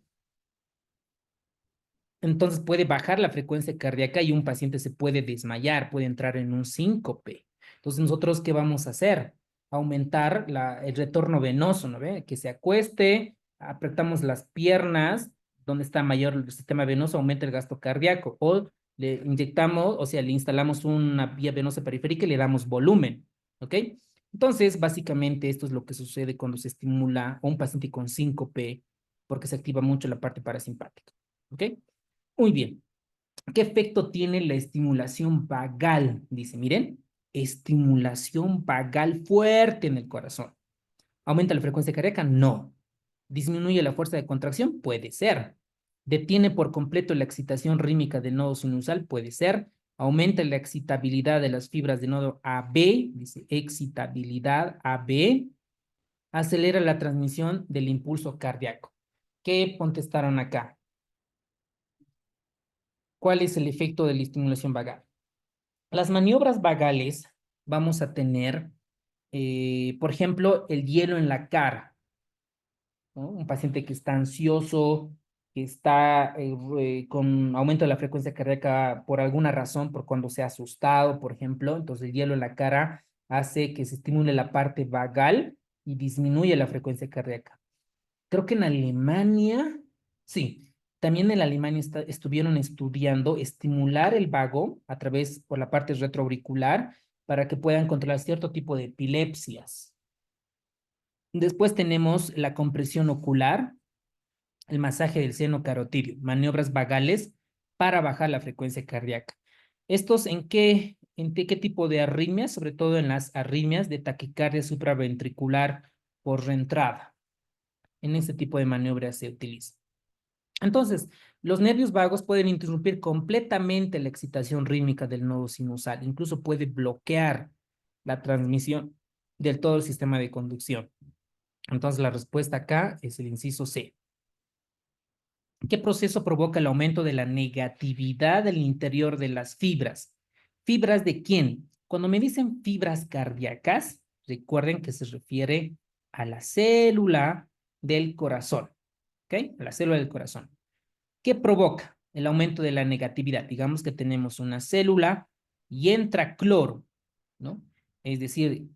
entonces puede bajar la frecuencia cardíaca y un paciente se puede desmayar, puede entrar en un síncope. Entonces, ¿nosotros qué vamos a hacer? Aumentar el retorno venoso, ¿no ve? Que se acueste, apretamos las piernas, donde está mayor el sistema venoso, aumenta el gasto cardíaco. O le inyectamos, o sea, le instalamos una vía venosa periférica y le damos volumen, ¿ok? Entonces, básicamente esto es lo que sucede cuando se estimula a un paciente con síncope, porque se activa mucho la parte parasimpática, ¿ok? Muy bien. ¿Qué efecto tiene la estimulación vagal? Dice, miren, estimulación vagal fuerte en el corazón. ¿Aumenta la frecuencia cardíaca? No. ¿Disminuye la fuerza de contracción? Puede ser. ¿Detiene por completo la excitación rítmica del nodo sinusal? Puede ser. ¿Aumenta la excitabilidad de las fibras del nodo AB? Dice, excitabilidad AB. ¿Acelera la transmisión del impulso cardíaco? ¿Qué contestaron acá? ¿Cuál es el efecto de la estimulación vagal? Las maniobras vagales vamos a tener, por ejemplo, el hielo en la cara, ¿no? Un paciente que está ansioso, que está con aumento de la frecuencia cardíaca por alguna razón, por cuando se ha asustado, por ejemplo, entonces el hielo en la cara hace que se estimule la parte vagal y disminuye la frecuencia cardíaca. Creo que en Alemania, sí, también en Alemania estuvieron estudiando estimular el vago a través por la parte retroauricular para que puedan controlar cierto tipo de epilepsias. Después tenemos la compresión ocular, el masaje del seno carotidio, maniobras vagales para bajar la frecuencia cardíaca. ¿Estos qué tipo de arritmias? Sobre todo en las arritmias de taquicardia supraventricular por reentrada. En este tipo de maniobras se utiliza. Entonces, los nervios vagos pueden interrumpir completamente la excitación rítmica del nodo sinusal, incluso puede bloquear la transmisión del todo el sistema de conducción. Entonces, la respuesta acá es el inciso C. ¿Qué proceso provoca el aumento de la negatividad del interior de las fibras? ¿Fibras de quién? Cuando me dicen fibras cardíacas, recuerden que se refiere a la célula del corazón, ¿ok? A la célula del corazón. ¿Qué provoca el aumento de la negatividad? Digamos que tenemos una célula y entra cloro, ¿no? Es decir,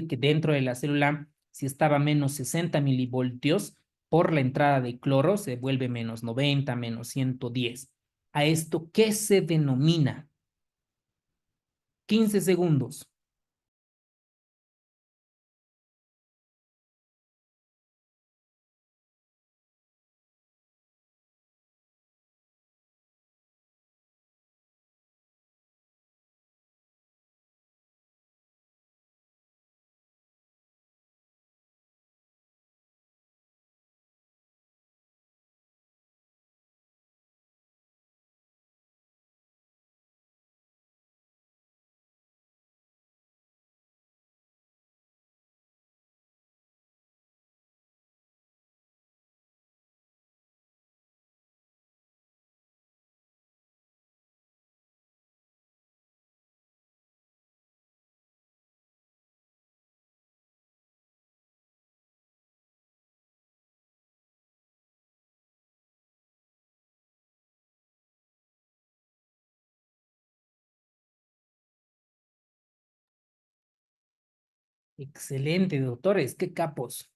que dentro de la célula, si estaba menos 60 milivoltios, por la entrada de cloro se vuelve menos 90, menos 110. ¿A esto qué se denomina? 15 segundos. Excelente, doctores, qué capos.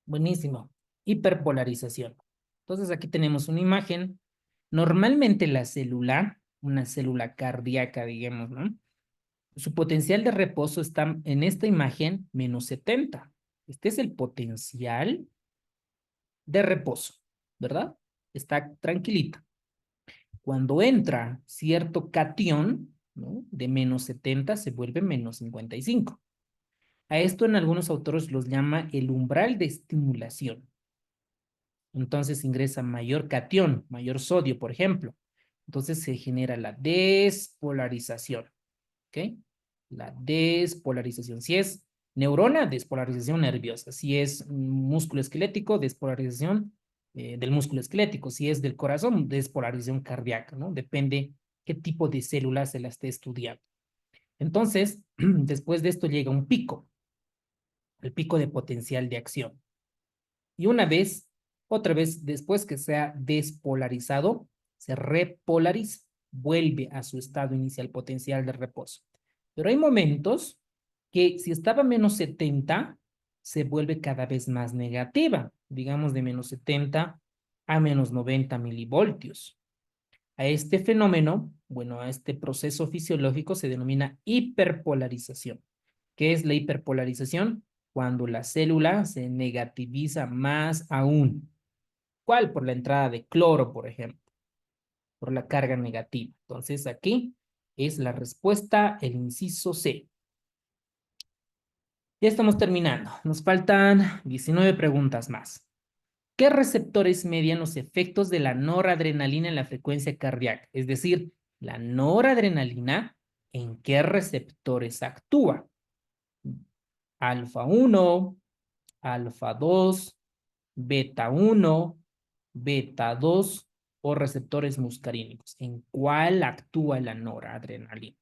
Buenísimo. Hiperpolarización. Entonces aquí tenemos una imagen. Normalmente la célula, una célula cardíaca, digamos, ¿no? Su potencial de reposo está en esta imagen menos 70. Este es el potencial de reposo, ¿verdad? Está tranquilita. Cuando entra cierto cation, ¿no? De menos 70 se vuelve menos 55. A esto en algunos autores los llama el umbral de estimulación. Entonces ingresa mayor cation, mayor sodio, por ejemplo. Entonces se genera la despolarización. ¿Ok? La despolarización. Si es neurona, despolarización nerviosa. Si es músculo esquelético, despolarización del músculo esquelético. Si es del corazón, despolarización cardíaca, ¿no? Depende qué tipo de células se la esté estudiando. Entonces, después de esto llega un pico, el pico de potencial de acción. Y una vez, otra vez, después que se ha despolarizado, se repolariza, vuelve a su estado inicial potencial de reposo. Pero hay momentos que si estaba menos 70, se vuelve cada vez más negativa, digamos de menos 70 a menos 90 milivoltios. A este fenómeno, bueno, a este proceso fisiológico se denomina hiperpolarización. ¿Qué es la hiperpolarización? Cuando la célula se negativiza más aún. ¿Cuál? Por la entrada de cloro, por ejemplo, por la carga negativa. Entonces aquí es la respuesta, el inciso C. Ya estamos terminando. Nos faltan 19 preguntas más. ¿Qué receptores median los efectos de la noradrenalina en la frecuencia cardíaca? Es decir, la noradrenalina, ¿en qué receptores actúa? Alfa 1, alfa 2, beta 1, beta 2 o receptores muscarínicos. ¿En cuál actúa la noradrenalina?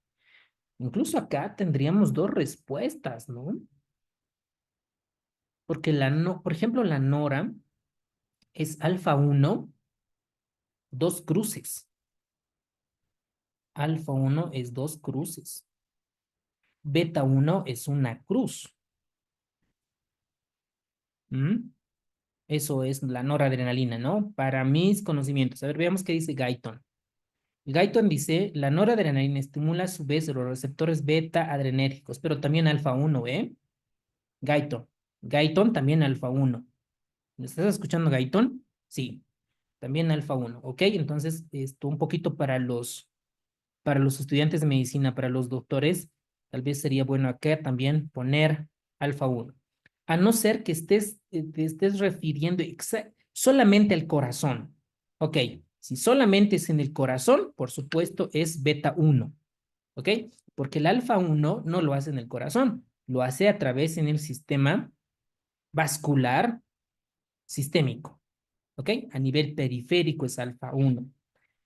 Incluso acá tendríamos dos respuestas, ¿no? Porque por ejemplo, la nora es alfa 1, dos cruces. Alfa 1 es dos cruces. Beta 1 es una cruz. ¿Mm? Eso es la noradrenalina, ¿no? Para mis conocimientos. A ver, veamos qué dice Guyton. Guyton dice, la noradrenalina estimula a su vez los receptores beta adrenérgicos, pero también alfa 1, ¿eh? Guyton. Guyton también alfa 1. ¿Me estás escuchando, Guyton? Sí, también alfa 1, ¿ok? Entonces, esto un poquito para los estudiantes de medicina, para los doctores, tal vez sería bueno acá también poner alfa 1. A no ser que te estés refiriendo solamente al corazón. Ok, si solamente es en el corazón, por supuesto es beta 1. ¿Ok? Porque el alfa 1 no lo hace en el corazón, lo hace a través en el sistema vascular sistémico. ¿ok? A nivel periférico es alfa 1.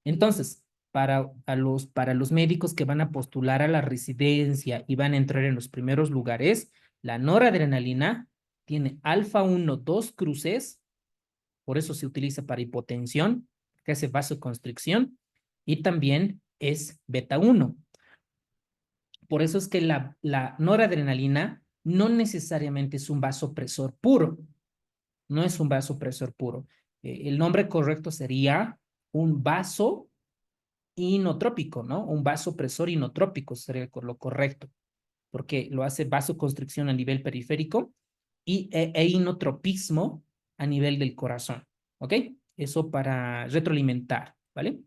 Entonces, para los médicos que van a postular a la residencia y van a entrar en los primeros lugares, la noradrenalina tiene alfa 1, 2 cruces, por eso se utiliza para hipotensión, que hace vasoconstricción, y también es beta 1. Por eso es que la noradrenalina no necesariamente es un vasopresor puro, no es un vasopresor puro. El nombre correcto sería un vaso inotrópico, ¿no? Un vasopresor inotrópico sería lo correcto, porque lo hace vasoconstricción a nivel periférico e inotropismo a nivel del corazón, ¿ok? Eso para retroalimentar, ¿vale?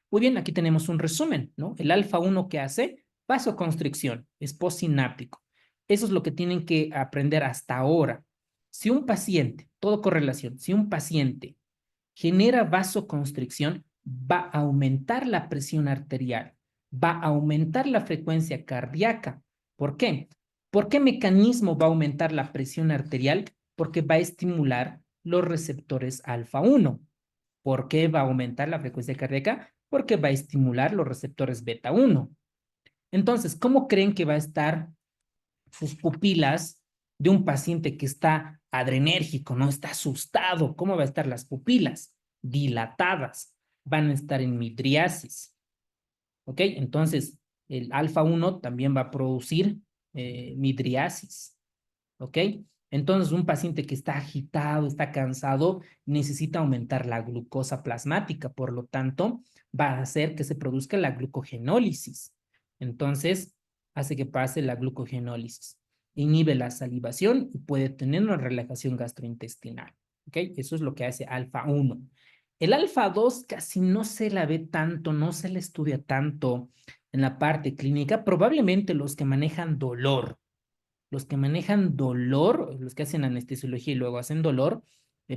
Muy bien, aquí tenemos un resumen, ¿no? El alfa 1 que hace vasoconstricción, es postsináptico. Eso es lo que tienen que aprender hasta ahora. Si un paciente, todo correlación, si un paciente genera vasoconstricción, va a aumentar la presión arterial, va a aumentar la frecuencia cardíaca. ¿Por qué? ¿Por qué mecanismo va a aumentar la presión arterial? Porque va a estimular los receptores alfa 1. ¿Por qué va a aumentar la frecuencia cardíaca? Porque va a estimular los receptores beta 1. Entonces, ¿cómo creen que va a estar sus pupilas de un paciente que está adrenérgico, no está asustado? ¿Cómo va a estar las pupilas? Dilatadas, van a estar en midriasis. ¿Ok? Entonces, el alfa 1 también va a producir midriasis. ¿Ok? Entonces, un paciente que está agitado, está cansado, necesita aumentar la glucosa plasmática, por lo tanto, va a hacer que se produzca la glucogenólisis. Entonces, hace que pase la glucogenólisis. Inhibe la salivación y puede tener una relajación gastrointestinal. ¿Ok? Eso es lo que hace alfa 1. El alfa 2 casi no se la ve tanto, no se le estudia tanto en la parte clínica. Probablemente los que manejan dolor, los que hacen anestesiología y luego hacen dolor,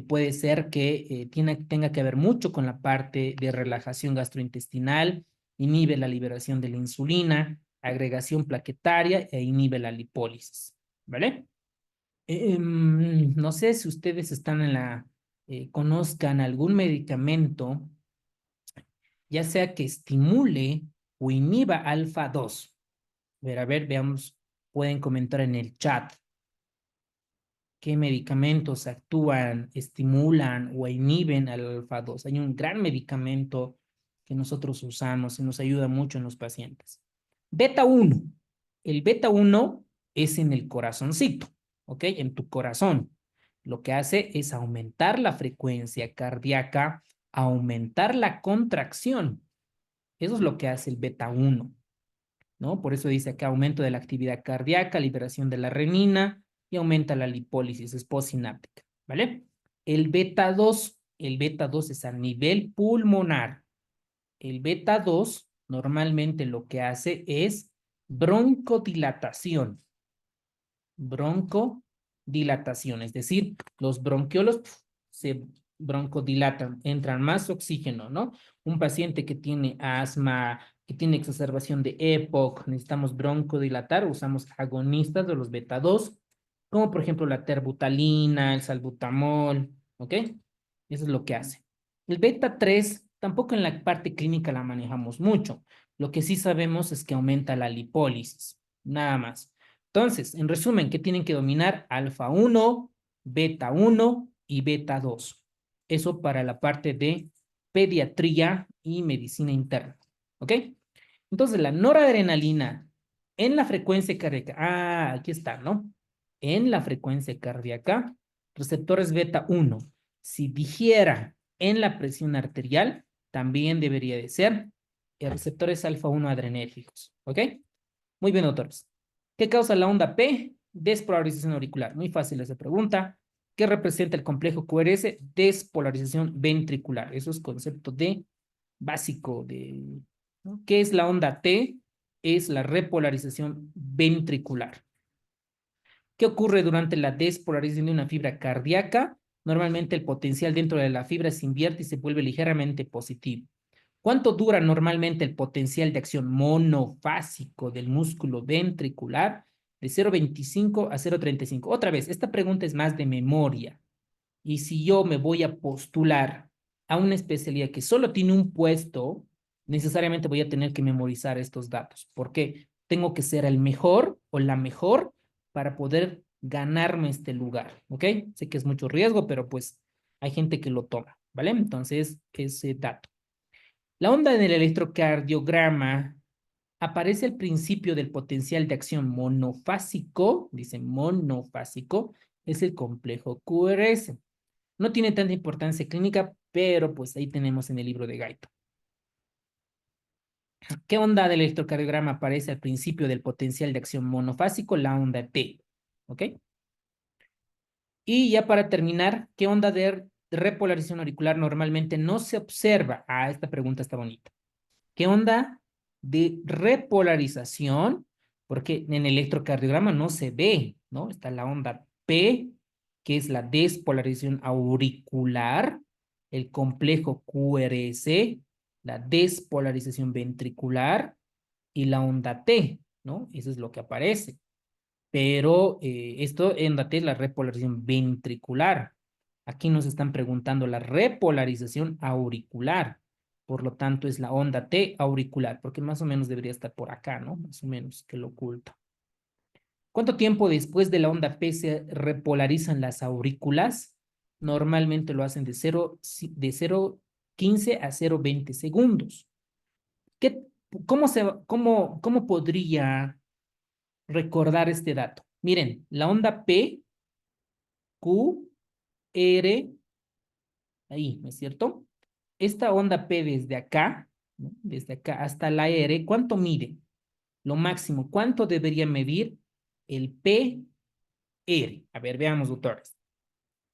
puede ser que tenga que ver mucho con la parte de relajación gastrointestinal, inhibe la liberación de la insulina, agregación plaquetaria e inhibe la lipólisis, ¿vale? No sé si ustedes conozcan algún medicamento, ya sea que estimule o inhiba alfa 2. A ver, veamos, pueden comentar en el chat qué medicamentos actúan, estimulan o inhiben al alfa 2. Hay un gran medicamento que nosotros usamos y nos ayuda mucho en los pacientes. Beta 1. El beta 1 es en el corazoncito, ¿ok? En tu corazón. Lo que hace es aumentar la frecuencia cardíaca, aumentar la contracción. Eso es lo que hace el beta 1, ¿no? Por eso dice acá aumento de la actividad cardíaca, liberación de la renina y aumenta la lipólisis, es postsináptica, ¿vale? El beta 2 es a nivel pulmonar. El beta 2 normalmente lo que hace es broncodilatación. Broncodilatación, es decir, los bronquiolos se broncodilatan, entran más oxígeno, ¿no? Un paciente que tiene asma, que tiene exacerbación de EPOC, necesitamos broncodilatar, usamos agonistas de los beta 2, como por ejemplo la terbutalina, el salbutamol, ¿ok? Eso es lo que hace. El beta 3, tampoco en la parte clínica la manejamos mucho. Lo que sí sabemos es que aumenta la lipólisis, nada más. Entonces, en resumen, ¿qué tienen que dominar? Alfa 1, beta 1 y beta 2. Eso para la parte de pediatría y medicina interna. ¿Ok? Entonces, la noradrenalina en la frecuencia cardíaca. Aquí está, ¿no? En la frecuencia cardíaca, receptores beta 1. Si digiera en la presión arterial, también debería de ser receptores alfa 1 adrenérgicos. ¿Ok? Muy bien, doctores. ¿Qué causa la onda P? Despolarización auricular. Muy fácil esa pregunta. ¿Qué representa el complejo QRS? Despolarización ventricular. Eso es concepto básico de, ¿no? ¿Qué es la onda T? Es la repolarización ventricular. ¿Qué ocurre durante la despolarización de una fibra cardíaca? Normalmente el potencial dentro de la fibra se invierte y se vuelve ligeramente positivo. ¿Cuánto dura normalmente el potencial de acción monofásico del músculo ventricular? De 0,25 a 0,35. Otra vez, esta pregunta es más de memoria. Y si yo me voy a postular a una especialidad que solo tiene un puesto, necesariamente voy a tener que memorizar estos datos. ¿Por qué? Tengo que ser el mejor o la mejor para poder ganarme este lugar, ¿ok? Sé que es mucho riesgo, pero pues hay gente que lo toma, ¿vale? Entonces, ese dato. La onda en el electrocardiograma aparece al principio del potencial de acción monofásico, dice monofásico, es el complejo QRS. No tiene tanta importancia clínica, pero pues ahí tenemos en el libro de Gaito. ¿Qué onda del electrocardiograma aparece al principio del potencial de acción monofásico? La onda T, ¿ok? Y ya para terminar, ¿qué onda de repolarización auricular normalmente no se observa? Ah, esta pregunta está bonita. ¿Qué onda de repolarización? Porque en el electrocardiograma no se ve, ¿no? Está la onda P, que es la despolarización auricular, el complejo QRS, la despolarización ventricular y la onda T, ¿no? Eso es lo que aparece. Pero esto en la T es la repolarización ventricular. Aquí nos están preguntando la repolarización auricular. Por lo tanto, es la onda T auricular, porque más o menos debería estar por acá, ¿no? Más o menos que lo oculta. ¿Cuánto tiempo después de la onda P se repolarizan las aurículas? Normalmente lo hacen de 0,15 a 0,20 segundos. ¿Qué, cómo podría recordar este dato? Miren, la onda P, Q, R, ahí, ¿no es cierto? Esta onda P desde acá, ¿no? Desde acá hasta la R, ¿cuánto mide? Lo máximo, ¿cuánto debería medir el PR? A ver, veamos, doctores.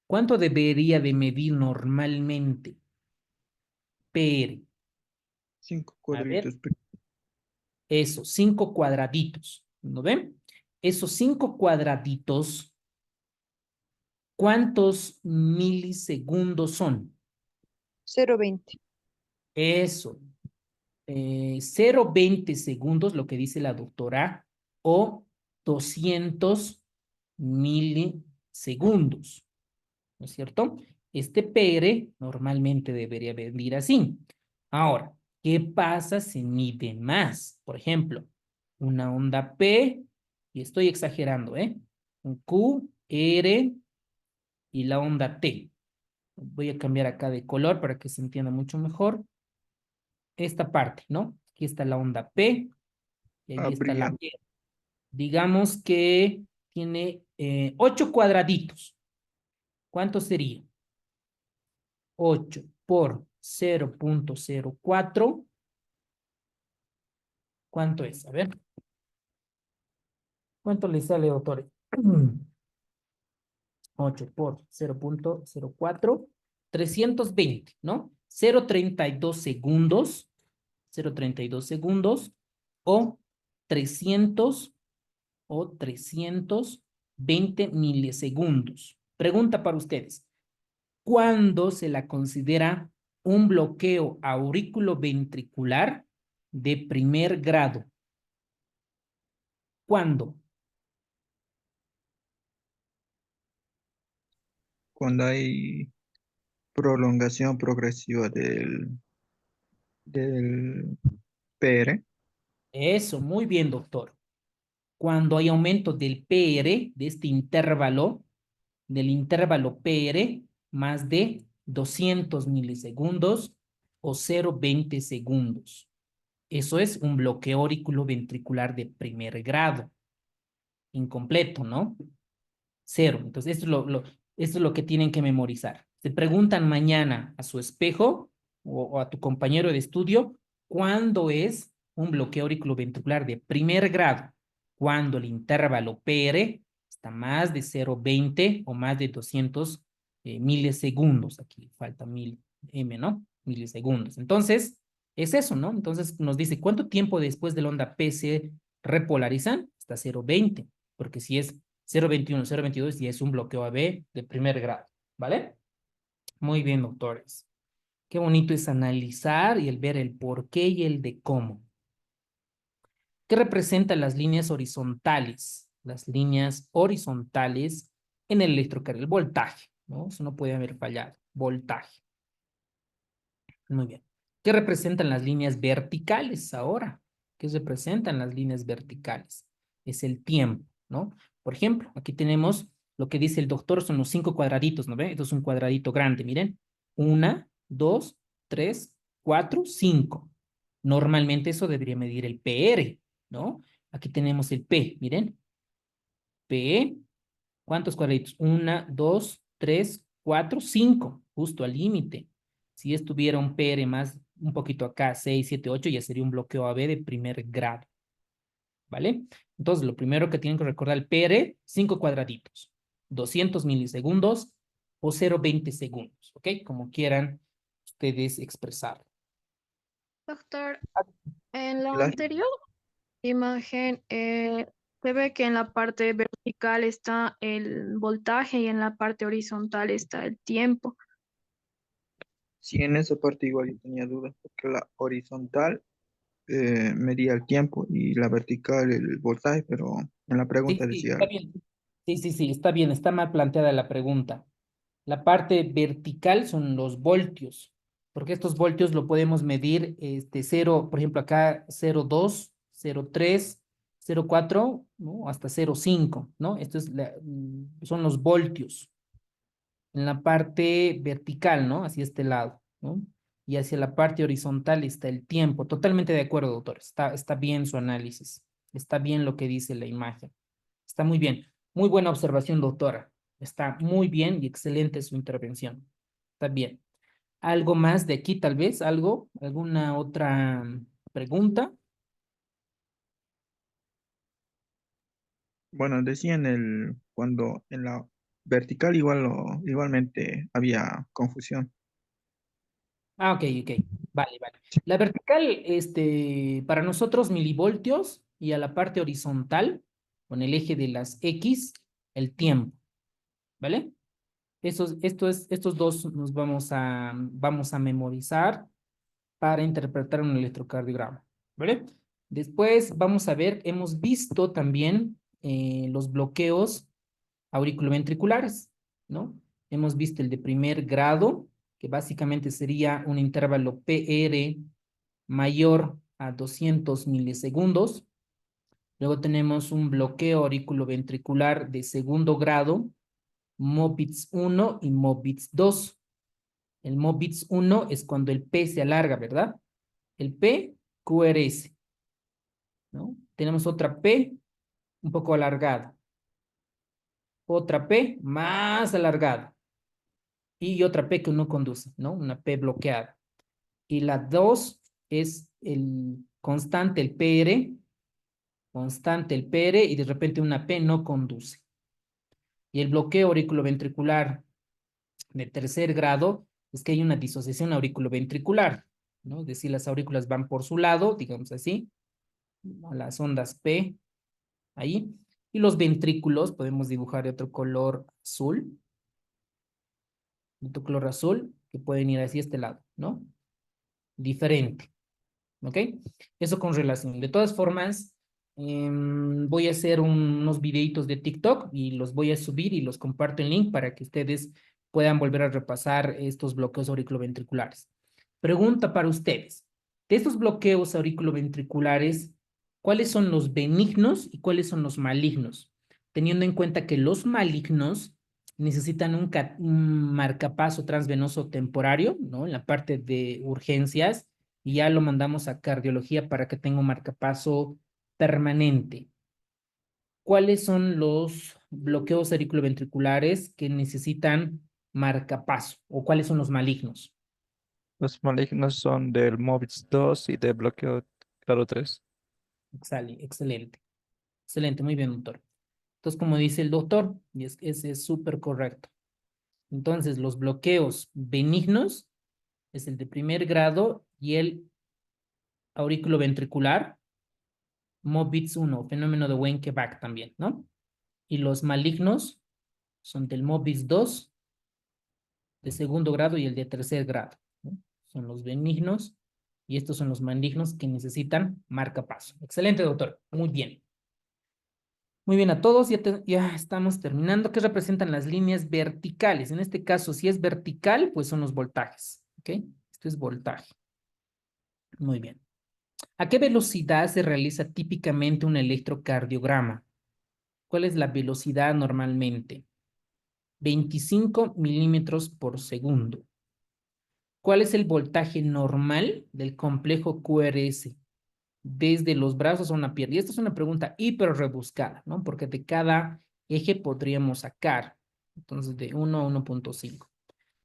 ¿Cuánto debería de medir normalmente PR? 5 A ver, cuadritos. eso, 5 cuadraditos. ¿No ven? Esos 5 cuadraditos, ¿cuántos milisegundos son? 0,20. Eso. 0,20 segundos, lo que dice la doctora, o 200 milisegundos, ¿no es cierto? Este PR normalmente debería venir así. Ahora, ¿qué pasa si mide más? Por ejemplo, una onda P, y estoy exagerando, ¿eh? Un Q, R y la onda T. Voy a cambiar acá de color para que se entienda mucho mejor esta parte, ¿no? Aquí está la onda P y ahí está la Habría E. Digamos que tiene 8 cuadraditos. ¿Cuánto sería? 8 por 0,04. ¿Cuánto es? A ver. ¿Cuánto le sale, doctor? 8 por 0,04. 320, ¿no? 0,32 segundos. 0,32 segundos o 300 o 320 milisegundos. Pregunta para ustedes. ¿Cuándo se la considera un bloqueo auriculoventricular de primer grado? ¿Cuándo? cuando hay prolongación progresiva del PR. Eso, muy bien, doctor. Cuando hay aumento del PR, de este intervalo, del intervalo PR, más de 200 milisegundos o 0,20 segundos. Eso es un bloqueo auriculoventricular de primer grado. Incompleto, ¿no? Cero. Entonces, esto es lo que tienen que memorizar. Se preguntan mañana a su espejo o a tu compañero de estudio, ¿cuándo es un bloqueo auriculoventricular de primer grado? Cuando el intervalo PR está más de 0,20 o más de 200 milisegundos. Aquí falta 1000 ¿no? Milisegundos. Entonces, es eso, ¿no? Entonces nos dice, ¿cuánto tiempo después de la onda P se repolarizan? Hasta 0,20, porque si es 0,21, 0,22 y es un bloqueo AB de primer grado, ¿vale? Muy bien, doctores. Qué bonito es analizar y el ver el por qué y el de cómo. ¿Qué representan las líneas horizontales? Las líneas horizontales en el electrocardiograma, el voltaje, ¿no? Eso no puede haber fallado. Voltaje. Muy bien. ¿Qué representan las líneas verticales ahora? ¿Qué representan las líneas verticales? Es el tiempo, ¿no? Por ejemplo, aquí tenemos lo que dice el doctor, son los 5 cuadraditos, ¿no ve? Esto es un cuadradito grande, miren. 1, 2, 3, 4, 5. Normalmente eso debería medir el PR, ¿no? Aquí tenemos el P, miren. P, ¿cuántos cuadraditos? 1, 2, 3, 4, 5, justo al límite. Si estuviera un PR más un poquito acá, 6, 7, 8, ya sería un bloqueo AB de primer grado. ¿Vale? Entonces, lo primero que tienen que recordar, el PR, 5 cuadraditos, 200 milisegundos o 0,20 segundos, ¿ok? Como quieran ustedes expresar. Doctor, en la La- anterior imagen se ve que en la parte vertical está el voltaje y en la parte horizontal está el tiempo. Sí, en esa parte igual yo tenía dudas, porque la horizontal medía el tiempo y la vertical el voltaje, pero en la Sí, pregunta sí, decía está bien. Sí, sí, sí, está bien, está mal planteada la pregunta. La parte vertical son los voltios, porque estos voltios lo podemos medir, cero, por ejemplo, acá 0,2, 0,3, 0,4, ¿no? Hasta 0,5, ¿no? Esto es son los voltios. En la parte vertical, ¿no? Hacia este lado, ¿no? Y hacia la parte horizontal está el tiempo. Totalmente de acuerdo, doctor. Está bien su análisis. Está bien lo que dice la imagen. Está muy bien. Muy buena observación, doctora. Está muy bien y excelente su intervención. Está bien. ¿Algo más de aquí, tal vez? ¿Algo? ¿Alguna otra pregunta? bueno, decía cuando en la vertical igualmente había confusión. Ah, ok, ok. Vale, vale. La vertical, para nosotros milivoltios y a la parte horizontal, con el eje de las X, el tiempo, ¿vale? Estos dos nos vamos a memorizar para interpretar un electrocardiograma, ¿vale? Después vamos a ver, hemos visto también los bloqueos auriculoventriculares, ¿no? Hemos visto el de primer grado, que básicamente sería un intervalo PR mayor a 200 milisegundos. Luego tenemos un bloqueo auriculoventricular de segundo grado, MOBITS 1 y MOBITS 2. El MOBITS 1 es cuando el P se alarga, ¿verdad? El P, QRS, ¿no? Tenemos otra P un poco alargada, otra P más alargada y otra P que no conduce, ¿no? Una P bloqueada. Y la 2 es el constante, el PR, constante el PR y de repente una P no conduce. Y el bloqueo auriculoventricular de tercer grado es que hay una disociación auriculoventricular, ¿no? Es decir, las aurículas van por su lado, digamos así, a las ondas P, ahí. Y los ventrículos, podemos dibujar de otro color azul, que pueden ir hacia este lado, ¿no? Diferente, ¿ok? Eso con relación. De todas formas, voy a hacer unos videitos de TikTok y los voy a subir y los comparto en link para que ustedes puedan volver a repasar estos bloqueos auriculoventriculares. Pregunta para ustedes. De estos bloqueos auriculoventriculares, ¿cuáles son los benignos y cuáles son los malignos? Teniendo en cuenta que los malignos necesitan un marcapaso transvenoso temporario, ¿no? En la parte de urgencias, y ya lo mandamos a cardiología para que tenga un marcapaso permanente. ¿Cuáles son los bloqueos auriculoventriculares que necesitan marcapaso o cuáles son los malignos? Los malignos son del MOBITS 2 y de bloqueo claro 3. Excelente, excelente, muy bien, doctor. Entonces, como dice el doctor, y ese es súper correcto. Entonces, los bloqueos benignos es el de primer grado y el auriculoventricular, MOBITS 1, fenómeno de Wenck-Bach también, ¿no? Y los malignos son del MOBITS 2, de segundo grado y el de tercer grado, ¿no? Son los benignos y estos son los malignos que necesitan marcapaso. Excelente, doctor. Muy bien. Muy bien a todos, ya estamos terminando. ¿Qué representan las líneas verticales? En este caso, si es vertical, pues son los voltajes. ¿Ok? Esto es voltaje. Muy bien. ¿A qué velocidad se realiza típicamente un electrocardiograma? ¿Cuál es la velocidad normalmente? 25 milímetros por segundo. ¿Cuál es el voltaje normal del complejo QRS desde los brazos a una pierna? Y esta es una pregunta hiper rebuscada, ¿no? Porque de cada eje podríamos sacar, entonces de 1 a 1.5.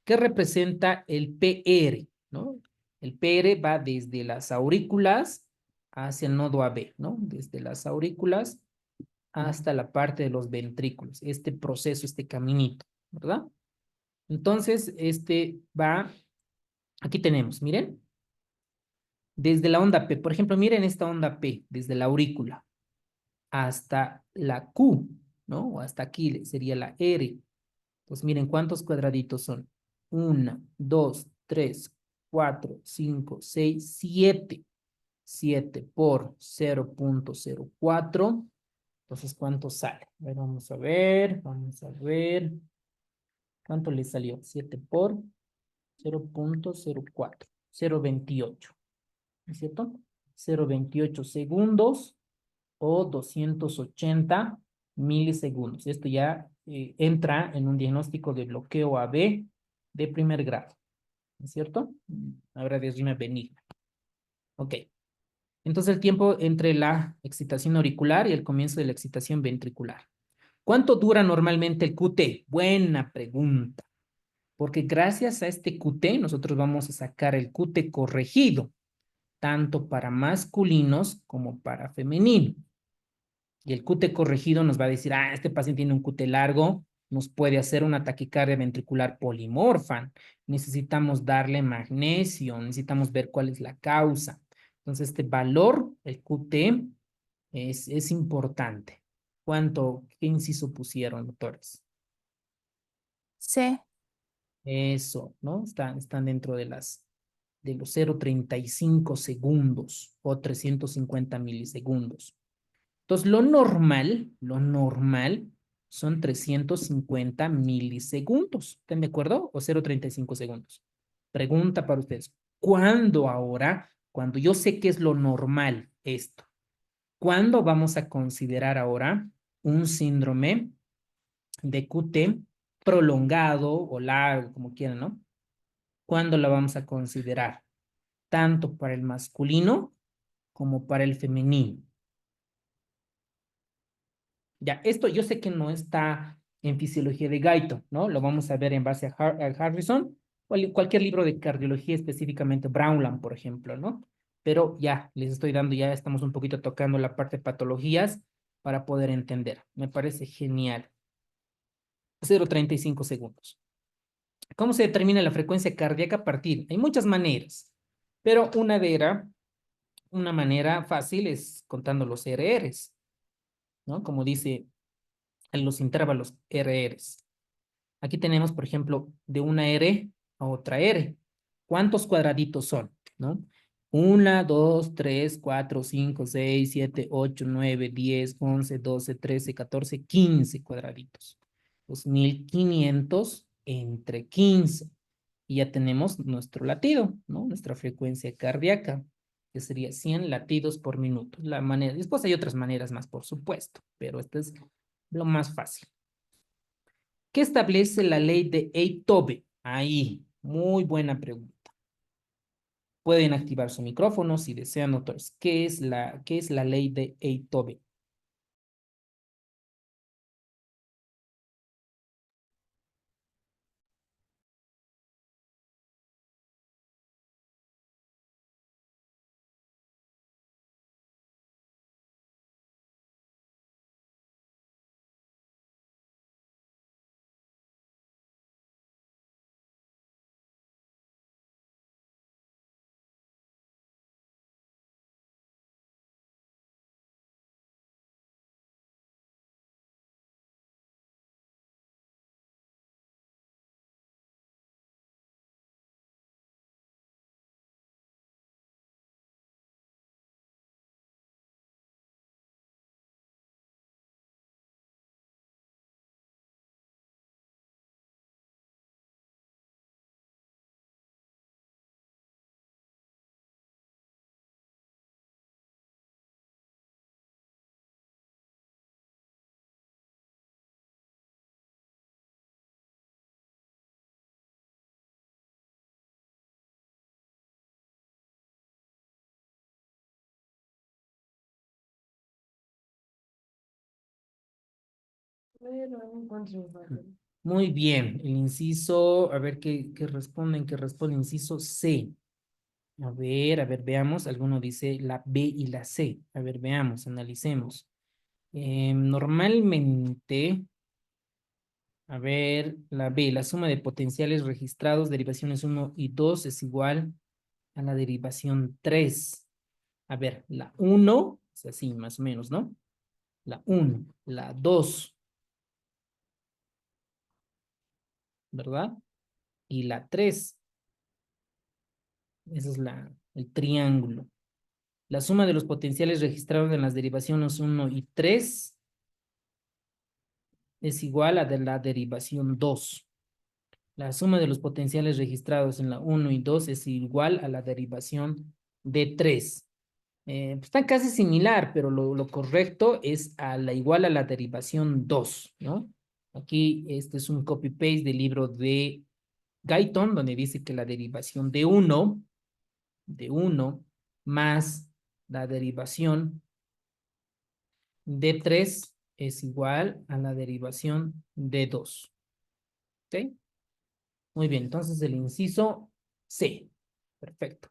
¿Qué representa el PR, ¿no? El PR va desde las aurículas hacia el nodo AB, ¿no? Desde las aurículas hasta la parte de los ventrículos, este proceso, este caminito, ¿verdad? Entonces, este va, aquí tenemos, miren, desde la onda P, por ejemplo, miren esta onda P, desde la aurícula hasta la Q, ¿no? O hasta aquí sería la R. Pues miren cuántos cuadraditos son. 1, 2, 3, 4, 5, 6, 7. 7 por 0.04. Entonces, ¿cuánto sale? A ver, vamos a ver, vamos a ver. ¿Cuánto le salió? 7 por 0.04, 0.28, ¿no es cierto? 0.28 segundos o 280 milisegundos. Esto ya entra en un diagnóstico de bloqueo AB de primer grado, ¿no es cierto? Ahora de rima benigna. Ok. Entonces el tiempo entre la excitación auricular y el comienzo de la excitación ventricular. ¿Cuánto dura normalmente el QT? Buena pregunta. Porque gracias a este QT nosotros vamos a sacar el QT corregido, tanto para masculinos como para femeninos. Y el QT corregido nos va a decir, este paciente tiene un QT largo, nos puede hacer una taquicardia ventricular polimorfa. Necesitamos darle magnesio, necesitamos ver cuál es la causa. Entonces, este valor, el QT, es importante. ¿Qué inciso pusieron, doctores? C. Eso, ¿no? Están dentro de los 0.35 segundos o 350 milisegundos. Entonces, lo normal son 350 milisegundos. ¿Están de acuerdo? O 0.35 segundos. Pregunta para ustedes. ¿Cuándo ahora, cuando yo sé que es lo normal esto, cuándo vamos a considerar ahora un síndrome de QT prolongado o largo, como quieran, ¿no? ¿Cuándo lo vamos a considerar? Tanto para el masculino como para el femenino. Ya, esto yo sé que no está en fisiología de Guyton, ¿no? Lo vamos a ver en base a Harrison o cualquier libro de cardiología, específicamente Brownland, por ejemplo, ¿no? Pero ya, les estoy dando, ya estamos un poquito tocando la parte de patologías para poder entender. Me parece genial. 0.35 segundos. ¿Cómo se determina la frecuencia cardíaca a partir? Hay muchas maneras, pero una manera fácil es contando los RRs, ¿no? Como dice en los intervalos RRs. Aquí tenemos, por ejemplo, de una R a otra R. ¿Cuántos cuadraditos son? ¿No? 1, 2, 3, 4, 5, 6, 7, 8, 9, 10, 11, 12, 13, 14, 15 cuadraditos. 2500 entre 15. Y ya tenemos nuestro latido, ¿no? Nuestra frecuencia cardíaca, que sería 100 latidos por minuto. Después hay otras maneras más, por supuesto, pero este es lo más fácil. ¿Qué establece la ley de Einthoven? Ahí, muy buena pregunta. Pueden activar su micrófono si desean, doctores. ¿Qué es la ley de Einthoven? Muy bien, el inciso, a ver qué responden, qué responde el inciso C. A ver, veamos. Alguno dice la B y la C. A ver, veamos, analicemos. Normalmente, a ver, la B, la suma de potenciales registrados, derivaciones 1 y 2 es igual a la derivación 3. A ver, la 1 es así, más o menos, ¿no? La 1, la 2, ¿verdad? Y la 3, ese es el triángulo. La suma de los potenciales registrados en las derivaciones 1 y 3 es igual a de la derivación 2. La suma de los potenciales registrados en la 1 y 2 es igual a la derivación de 3. Pues está casi similar, pero lo correcto es igual a la derivación 2, ¿no? Aquí este es un copy-paste del libro de Guyton, donde dice que la derivación de 1 más la derivación de 3 es igual a la derivación de 2. ¿Ok? Muy bien, entonces el inciso C. Perfecto.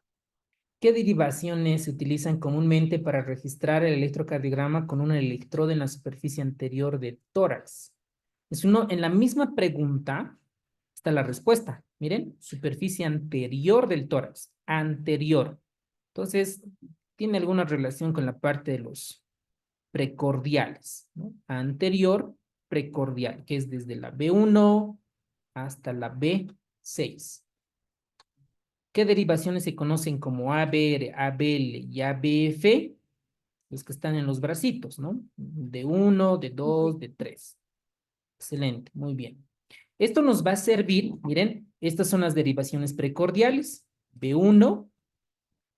¿Qué derivaciones se utilizan comúnmente para registrar el electrocardiograma con un electrodo en la superficie anterior de tórax? En la misma pregunta está la respuesta. Miren, superficie anterior del tórax. Anterior. Entonces, tiene alguna relación con la parte de los precordiales, ¿no? Anterior, precordial, que es desde la B1 hasta la B6. ¿Qué derivaciones se conocen como ABR, ABL y ABF? Los que están en los bracitos, ¿no? De 1, de 2, de 3. Excelente, muy bien. Esto nos va a servir, miren, estas son las derivaciones precordiales. B1,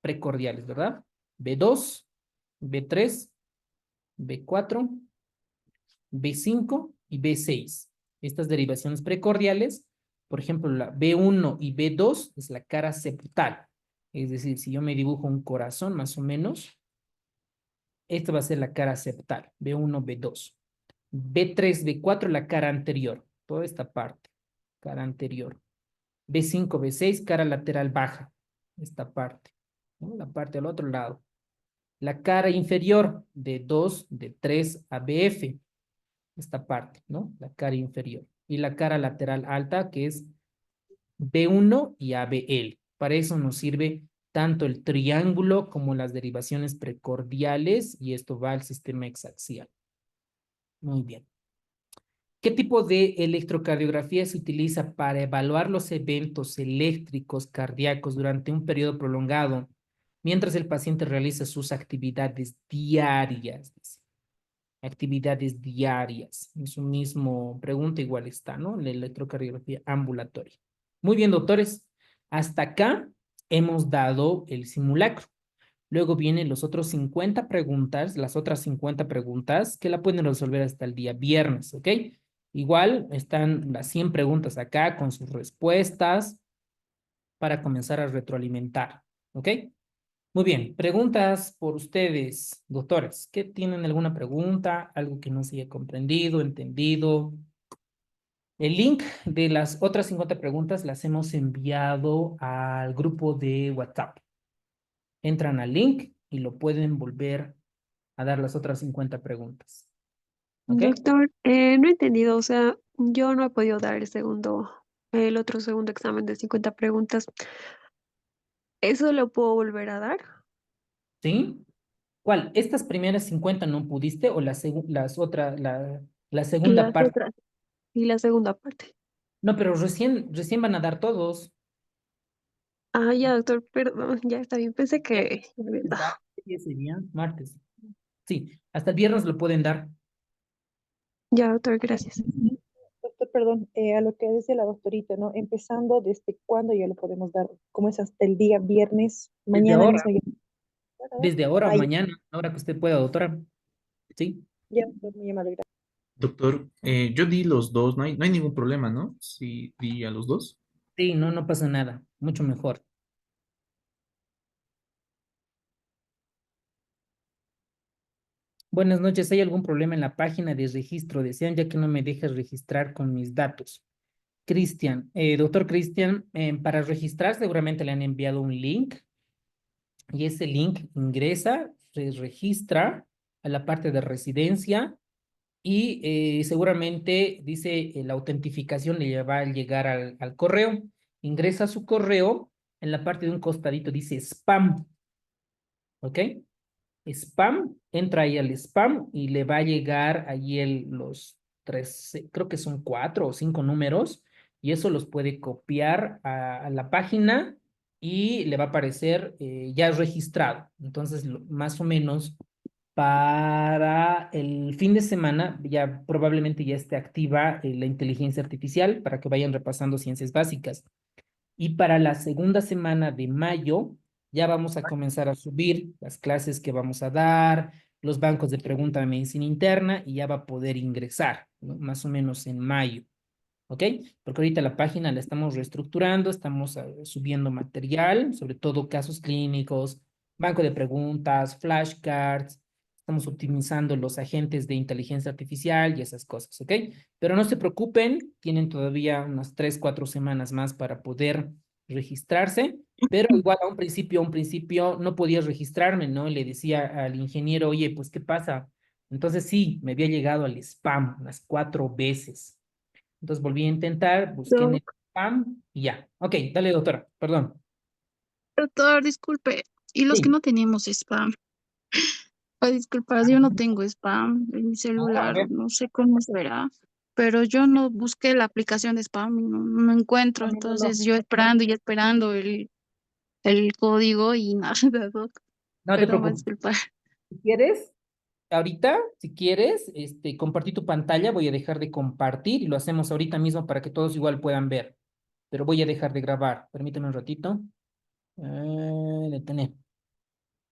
precordiales, ¿verdad? B2, B3, B4, B5 y B6. Estas derivaciones precordiales, por ejemplo, la B1 y B2 es la cara septal. Es decir, si yo me dibujo un corazón más o menos, esta va a ser la cara septal, B1, B2. B3, B4, la cara anterior, toda esta parte, cara anterior. B5, B6, cara lateral baja, esta parte, ¿no? La parte al otro lado. La cara inferior, de 2, de 3 a BF, esta parte, ¿no? La cara inferior. Y la cara lateral alta, que es B1 y ABL. Para eso nos sirve tanto el triángulo como las derivaciones precordiales, y esto va al sistema hexaxial. Muy bien. ¿Qué tipo de electrocardiografía se utiliza para evaluar los eventos eléctricos cardíacos durante un periodo prolongado mientras el paciente realiza sus actividades diarias? Actividades diarias. En su mismo pregunta igual está, ¿no? La electrocardiografía ambulatoria. Muy bien, doctores. Hasta acá hemos dado el simulacro. Luego vienen los otros 50 preguntas, las otras 50 preguntas que la pueden resolver hasta el día viernes, ¿ok? Igual están las 100 preguntas acá con sus respuestas para comenzar a retroalimentar, ¿ok? Muy bien, preguntas por ustedes, doctores. ¿Qué tienen alguna pregunta? ¿Algo que no se haya comprendido, entendido? El link de las otras 50 preguntas las hemos enviado al grupo de WhatsApp. Entran al link y lo pueden volver a dar las otras 50 preguntas. ¿Ok? Doctor, no he entendido, o sea, yo no he podido dar el otro segundo examen de 50 preguntas. ¿Eso lo puedo volver a dar? ¿Sí? ¿Cuál? ¿Estas primeras 50 no pudiste o la segunda Las parte? otras y la segunda parte. No, pero recién van a dar todos. Ah, ya, doctor, perdón, ya está bien, pensé ¿Qué que ya había dado. día sería? Martes. Sí, hasta el viernes lo pueden dar. Ya, doctor, gracias. Doctor, perdón, a lo que dice la doctorita, ¿no? Empezando desde cuándo ya lo podemos dar, ¿cómo es hasta el día viernes, Desde mañana ahora, mismo ya? desde ahora o Ay, mañana, ahora que usted pueda, doctora. Sí, ya, doctor, muy amable, gracias. Doctor, yo di los dos, no hay ningún problema, ¿no? Si di a los dos. sí, no, no pasa nada. Mucho mejor. Buenas noches. ¿Hay algún problema en la página de registro? Desean ya que no me dejas registrar con mis datos. Cristian, doctor Cristian, para registrar seguramente le han enviado un link y ese link ingresa, se registra a la parte de residencia y seguramente dice la autentificación le va a llegar al correo. Ingresa su correo, en la parte de un costadito dice spam, ¿ok? Spam, entra ahí al spam y le va a llegar allí los tres, creo que son 4 o 5 números, y eso los puede copiar a la página y le va a aparecer ya registrado. Entonces, más o menos para el fin de semana ya probablemente ya esté activa la inteligencia artificial para que vayan repasando ciencias básicas. Y para la segunda semana de mayo ya vamos a comenzar a subir las clases que vamos a dar, los bancos de pregunta de medicina interna y ya va a poder ingresar, ¿no? Más o menos en mayo, ¿ok? Porque ahorita la página la estamos reestructurando, estamos subiendo material, sobre todo casos clínicos, banco de preguntas, flashcards, estamos optimizando los agentes de inteligencia artificial y esas cosas, ¿ok? Pero no se preocupen, tienen todavía unas 3, 4 semanas más para poder registrarse, pero igual a un principio no podía registrarme, ¿no? Le decía al ingeniero, oye, pues, ¿qué pasa? Entonces sí, me había llegado al spam unas 4 veces. Entonces volví a intentar, busqué en el Doc- spam y ya. Ok, dale, doctora, perdón. Doctor, disculpe. ¿Y los que Sí. no tenemos spam? Ay, disculpa, yo no tengo spam en mi A celular, ver, no sé cómo se verá, pero yo no busqué la aplicación de spam y no encuentro, no, no, no, entonces no. yo esperando y esperando el código y nada, Doc, No te pero va a preocupes. disculpar. Si quieres, ahorita, si quieres, compartir tu pantalla, voy a dejar de compartir y lo hacemos ahorita mismo para que todos igual puedan ver. Pero voy a dejar de grabar. Permíteme un ratito. Detener.